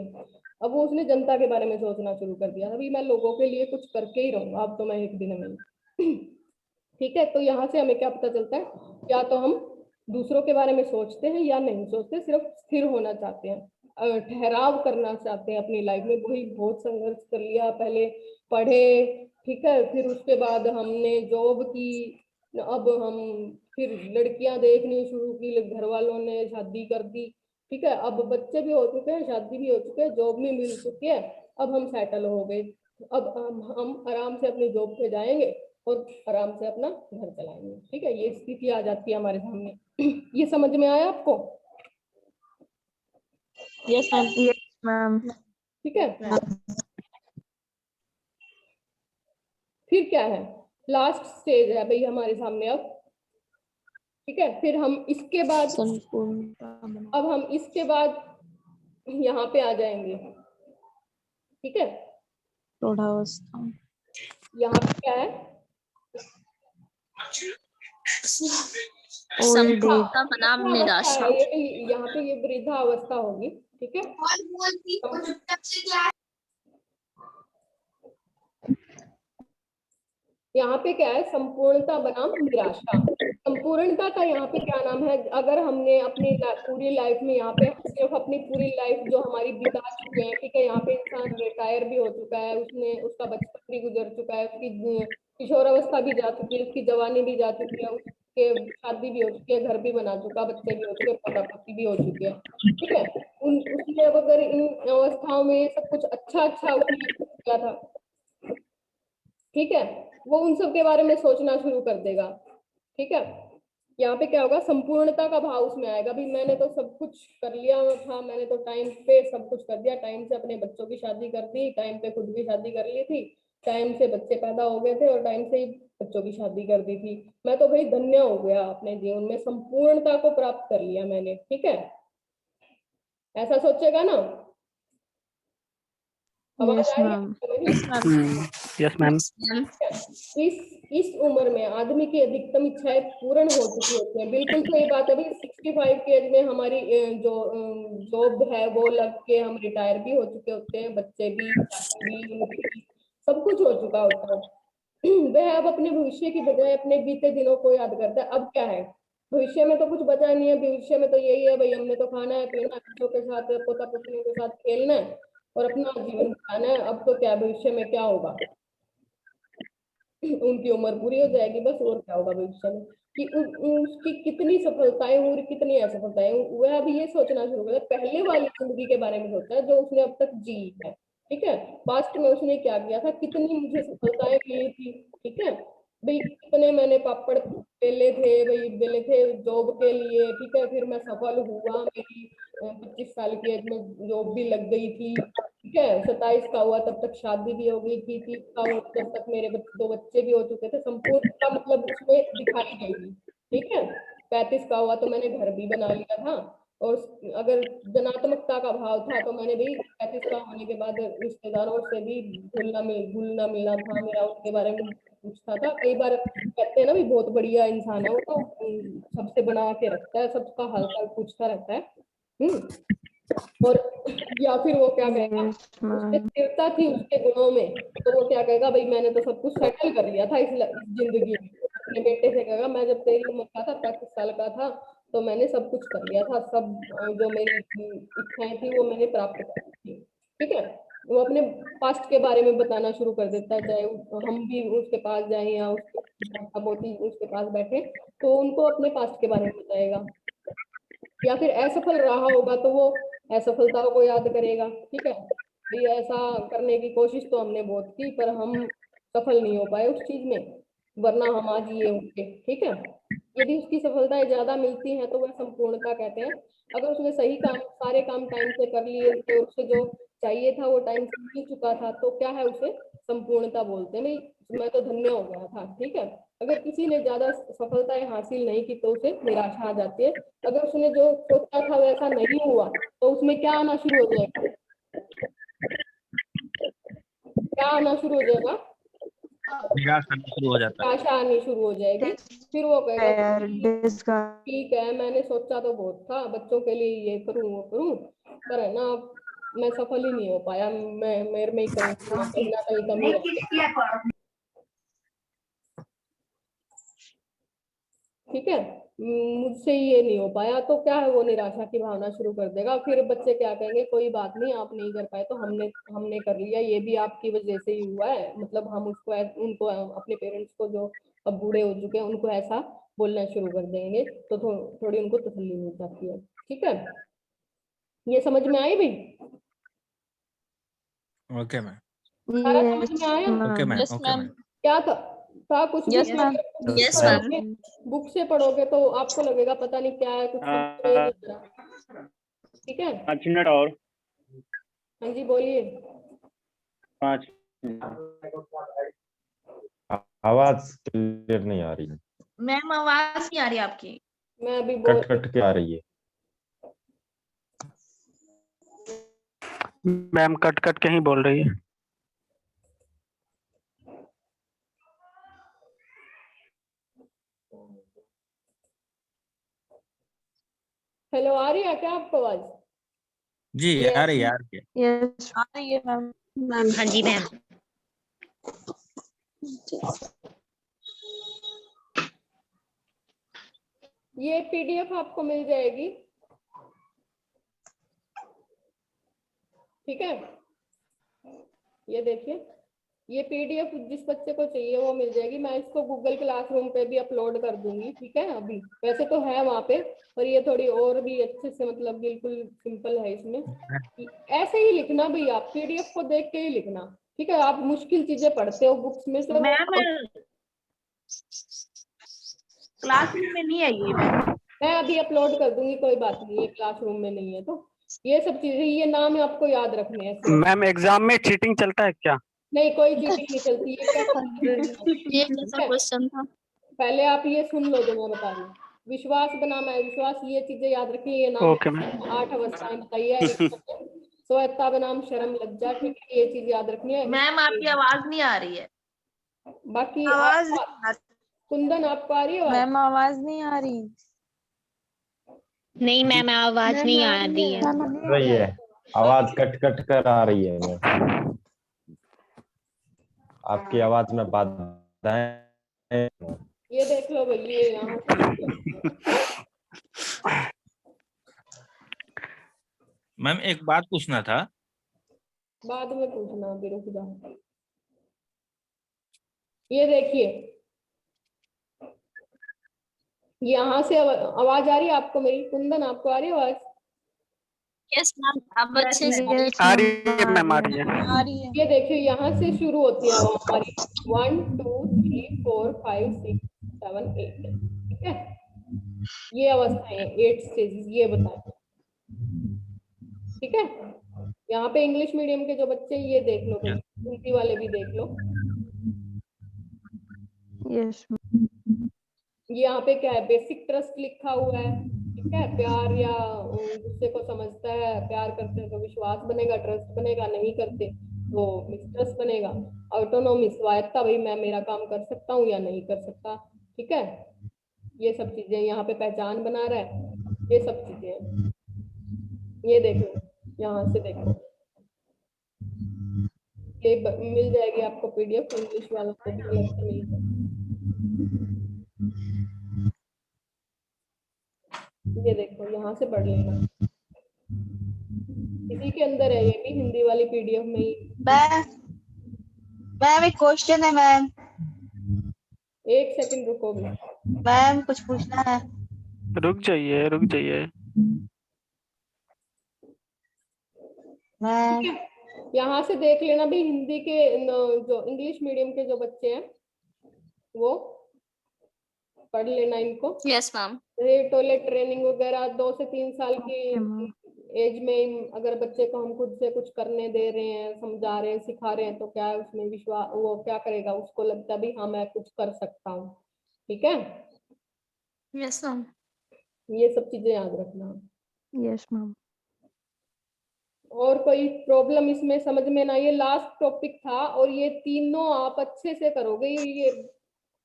अब वो उसने जनता के बारे में सोचना शुरू कर दिया, अभी मैं लोगों के लिए कुछ करके ही रहूंगा, अब तो मैं एक दिन में ठीक है। तो यहाँ से हमें क्या पता चलता है, या तो हम दूसरों के बारे में सोचते हैं या नहीं सोचते, सिर्फ स्थिर होना चाहते हैं, ठहराव करना चाहते हैं अपनी लाइफ में, वही बहुत संघर्ष कर लिया, पहले पढ़े, ठीक है, फिर उसके बाद हमने जॉब की, अब हम फिर लड़कियां देखनी शुरू की, घर वालों ने शादी कर दी, ठीक है, अब बच्चे भी हो चुके हैं, शादी भी हो चुके हैं, जॉब भी मिल चुकी है, अब हम सेटल हो गए, अब हम आराम से अपनी जॉब पे जाएंगे और आराम से अपना घर चलाएंगे, ठीक है, ये स्थिति आ जाती है हमारे सामने। ये समझ में आया आपको? Yes ma'am. Yes ma'am. ठीक है, फिर क्या है, लास्ट स्टेज है भाई हमारे सामने अब, ठीक है, फिर हम इसके बाद अब हम इसके बाद यहाँ पे आ जाएंगे, ठीक है, प्रौढ़ावस्था। यहाँ पे क्या है, संपूर्णता बनाम निराशा। यहाँ पे ये वृद्धावस्था होगी, ठीक है, यहाँ पे क्या है, संपूर्णता बनाम निराशा। संपूर्णता का यहाँ पे क्या नाम है, अगर हमने अपनी पूरी लाइफ में यहाँ पे सिर्फ अपनी पूरी लाइफ जो हमारी बिता चुके हैं, ठीक है, यहाँ पे इंसान रिटायर भी हो चुका है, उसने उसका बचपन भी गुजर चुका है, उसकी किशोरावस्था भी जा चुकी है, उसकी जवानी भी जा चुकी है, उसके शादी भी हो चुकी है, घर भी बना चुका, बच्चे भी हो चुके, पोता पोती भी हो चुके हैं, ठीक है, उसने अगर इन अवस्थाओं में सब कुछ अच्छा अच्छा किया था, ठीक है, वो उन सब के बारे में सोचना शुरू कर देगा। ठीक है, यहाँ पे क्या होगा, संपूर्णता का भाव उसमें आएगा। भी मैंने तो सब कुछ कर लिया था, मैंने तो टाइम पे सब कुछ कर दिया, टाइम से अपने बच्चों की शादी कर दी, टाइम पे खुद की शादी कर ली थी, टाइम से बच्चे पैदा हो गए थे और टाइम से ही बच्चों की शादी कर दी थी। मैं तो भाई धन्य हो गया, अपने जीवन में संपूर्णता को प्राप्त कर लिया मैंने। ठीक है, ऐसा सोचेगा ना? आवाज यस आ रही है मैम। आपको मेरी? Yes ma'am. इस उम्र में आदमी की अधिकतम इच्छाएं पूर्ण हो चुकी होती हैं। बिल्कुल सही बात है भाई। 65 के एज में हमारी जो जॉब है वो लग के हम रिटायर भी हो चुके होते हैं, बच्चे भी, शादी भी, उनकी सब कुछ हो चुका होता है। वह अब अपने भविष्य की बजाय अपने बीते दिनों को याद करता है। अब क्या है, भविष्य में तो कुछ बचा नहीं है। भविष्य में तो यही है भाई, हमने तो खाना है, पीना है, बच्चों के साथ, पोता पोतियों के साथ खेलना है और अपना जीवन बिताना है। अब तो क्या, भविष्य में क्या होगा, उनकी उम्र पूरी हो जाएगी बस, और क्या होगा भविष्य में, कि उसकी कितनी सफलताएं और कितनी असफलताएं। वह अभी ये सोचना शुरू कर पहले वाली जिंदगी के बारे में सोचता है जो उसने अब तक जी है। ठीक है, पास्ट में उसने क्या किया था, कितनी मुझे सफलताएं मिली थी। ठीक है भाई, कितने मैंने पापड़ बेले थे भाई, बेले थे जॉब के लिए। ठीक है, फिर मैं सफल हुआ, मेरी 25 साल की एज में जॉब भी लग गई थी। ठीक है, 27 का हुआ तब तक शादी भी हो गई थी, 30 का हुआ तब तक मेरे दो बच्चे भी हो चुके थे। संपूर्ण का मतलब उसमें दिखाई गई थी। ठीक है, 35 का हुआ तो मैंने घर भी बना लिया था। और अगर धनात्मकता का भाव था तो मैंने भी 35 का होने के बाद रिश्तेदारों से भी घुलना मिलना था मेरा, उसके बारे में पूछता था। कई बार कहते हैं ना भी बहुत बढ़िया इंसान है वो, तो सबसे बना के रखता है, सबका हाल चाल पूछता रहता है। और या फिर वो क्या कहेगा, उसमें स्थिरता थी उसके गुणों में, तो वो क्या कहेगा, भाई मैंने तो सब कुछ सेटल कर लिया था इस जिंदगी में। अपने बेटे से कहेगा, मैं जब तेरी उम्र का था, 35 साल का था, तो मैंने सब कुछ कर लिया था, सब जो मेरी इच्छाएं थी वो मैंने प्राप्त कर ली थी। ठीक है, वो अपने पास्ट के बारे में बताना शुरू कर देता है, चाहे हम भी उसके पास जाएं या उसके पोती उसके पास बैठे, तो उनको अपने पास्ट के बारे में बताएगा। या फिर असफल रहा होगा तो वो असफलताओं को याद करेगा। ठीक है, ये ऐसा करने की कोशिश तो हमने बहुत की पर हम सफल नहीं हो पाए उस चीज में, वरना हम आज ये होंगे। ठीक है, यदि उसकी सफलताएं ज्यादा मिलती हैं तो वह संपूर्णता कहते हैं। अगर उसने सही काम, सारे काम टाइम से कर लिए थे, उससे जो चाहिए था वो टाइम से मिल चुका था, तो क्या है, उसे संपूर्णता बोलते हैं। भाई मैं तो धन्य हो गया था। ठीक है, अगर किसी ने ज्यादा सफलताएं हासिल नहीं की तो उसे निराशा आ जाती है। अगर उसने जो सोचा था वैसा नहीं हुआ तो उसमें क्या आना शुरू हो जाएगा, क्या आना शुरू हो जाएगा, निराश करना शुरू हो जाता है। निराशा आनी शुरू हो जाएगी। फिर वो कहेगा यार ठीक है, मैंने सोचा तो बहुत था, बच्चों के लिए ये करूं वो करूं, पर है ना मैं सफल ही नहीं हो पाया, मैं मेरे में ही कहीं ना कहीं कमी है। ठीक है, मुझसे ये नहीं हो पाया, तो क्या है, वो निराशा की भावना शुरू कर देगा। फिर बच्चे क्या कहेंगे, कोई बात नहीं, आप नहीं कर पाए तो हमने हमने कर लिया, ये भी आपकी वजह से ही हुआ है। मतलब हम उसको उनको अपने पेरेंट्स को जो अब बूढ़े हो चुके हैं उनको ऐसा बोलना शुरू कर देंगे, तो थोड़ी उनको तसल्ली मिल जाती है। ठीक है, ये समझ में आई भाई? Okay ma'am. सारा समझ में आया? Okay ma'am. Yes ma'am. क्या था कुछ भी? Yes ma'am. Yes ma'am. Book से पढ़ोगे तो आपको लगेगा पता नहीं क्या है, कुछ समझ में ही नहीं आ रहा। ठीक है, 5 मिनट और। हाँ जी बोलिए। 5 आवाज क्लियर नहीं आ रही है, मैम आवाज नहीं आ रही आपकी। मैं अभी बोल कट कट के आ रही है। मैम कट कट के ही बोल रही है। हेलो, आ रही है क्या आपको आवाज? जी आ रही है, आ रही है। यस आ रही है मैम। मैम हाँ जी मैम। ये पीडीएफ आपको मिल जाएगी। ठीक है, ये देखिए, ये पीडीएफ जिस बच्चे को चाहिए वो मिल जाएगी, मैं इसको गूगल क्लासरूम पे भी अपलोड कर दूंगी, ठीक है। अभी वैसे तो है वहाँ पे, पर ये थोड़ी और भी अच्छे से, मतलब बिल्कुल सिंपल है इसमें। ऐसे ही लिखना भाई, आप पीडीएफ को देख के ही लिखना, ठीक है। आप मुश्किल चीजें पढ़ते हो बुक्स में से, मैम क्लासरूम में नहीं है ये मैम। मैं अभी अपलोड कर दूंगी, कोई बात नहीं, ये क्लासरूम में नहीं है। तो ये सब चीजें, ये नाम आपको याद रखने हैं सिर्फ। मैम एग्जाम में चीटिंग चलता है क्या? नहीं, कोई चीटिंग नहीं चलती, ये क्या ये कैसा क्वेश्चन था? पहले आप ये सुन लो जो मैं बता रही हूँ। विश्वास बनाम अविश्वास, ये चीजें याद रखिए, ये नाम ओके मैम। 8 अवस्थाएं बताइए। स्वायत्ता बनाम शर्म लज्जा, ठीक है, ये चीज याद रखनी है। मैम आपकी आवाज नहीं आ रही है। बाकी आवाज कुंदन आपको आ रही है? मैम आवाज नहीं आ रही। नहीं मैम आवाज नहीं आ रही है। रही है, आवाज कट कट कर आ रही है मैम। आपकी आवाज में बाधाएं। ये देख लो भाई, ये यहाँ मैम एक बात पूछना था। बाद में पूछना, अभी रुक जाओ। ये देखिए, यहाँ से आवाज आ रही है आपको मेरी? कुंदन आपको आ रही है आवाज? यस मैम अब अच्छे से आ रही है मैम, आ रही है। आ रही है। ये देखिए, यहाँ से शुरू होती है हमारी 1 2 3 4 5 6 7 8, ठीक है। ये अवस्थाएं हैं, 8 स्टेजेस, ये बताए, ठीक है। यहाँ पे इंग्लिश मीडियम के जो बच्चे, ये देख लो भाई, हिंदी वाले भी देख लो। यस ये यहाँ पे क्या है? बेसिक ट्रस्ट लिखा हुआ है, ठीक है। प्यार या दूसरे को समझता है, प्यार करते हैं तो विश्वास बनेगा, ट्रस्ट बनेगा, नहीं करते तो मिसट्रस्ट बनेगा। ऑटोनोमी, स्वायत्ता, भाई मैं मेरा काम कर सकता हूँ या नहीं कर सकता, ठीक है। ये सब चीजें यहाँ पे पहचान बना रहा है, ये सब चीजें हैं। ये देखो, यहाँ से देखो, ये मिल जाएगी आपको पीडीएफ, इंग्लिश वालों को भी अलग से मिल जाएगी। ये देखो, यहाँ से पढ़ लेना, इसी के अंदर है, ये भी हिंदी वाली पीडीएफ में ही। मैम एक क्वेश्चन है मैम। एक सेकंड रुको भी, मैम कुछ पूछना है। रुक जाइए, रुक जाइए। मैम यहाँ से देख लेना भी, हिंदी के जो इंग्लिश मीडियम के जो बच्चे हैं वो पढ़ लेना इनको। Yes ma'am. टॉयलेट ट्रेनिंग वगैरह 2 से 3 साल की एज में अगर बच्चे को हम खुद से कुछ करने दे रहे हैं, समझा रहे हैं, सिखा रहे हैं, तो क्या है उसमें विश्वास, वो क्या करेगा, उसको लगता भी हाँ मैं कुछ कर सकता हूँ, ठीक है। Yes ma'am. ये सब चीजें याद रखना। Yes ma'am. और कोई प्रॉब्लम इसमें समझ में ना? ये लास्ट टॉपिक था, और ये तीनों आप अच्छे से करोगे, ये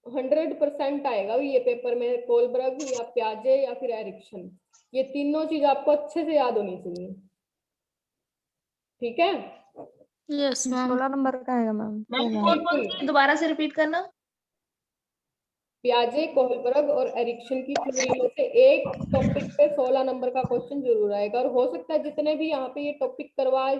100% आएगा ये पेपर में, कोलबर्ग या प्याजे या फिर एरिक्सन, ये तीनों चीज आपको अच्छे से याद होनी चाहिए, ठीक है। Yes ma'am. 16 नंबर का आएगा मैम। मैम कौन कौन सी दोबारा से रिपीट करना? प्याजे, कोलबर्ग और एरिक्सन की थ्योरी में से एक टॉपिक पे 16 नंबर का क्वेश्चन जरूर आएगा, और हो सकता है जितने भी यहाँ पे ये टॉपिक करवाए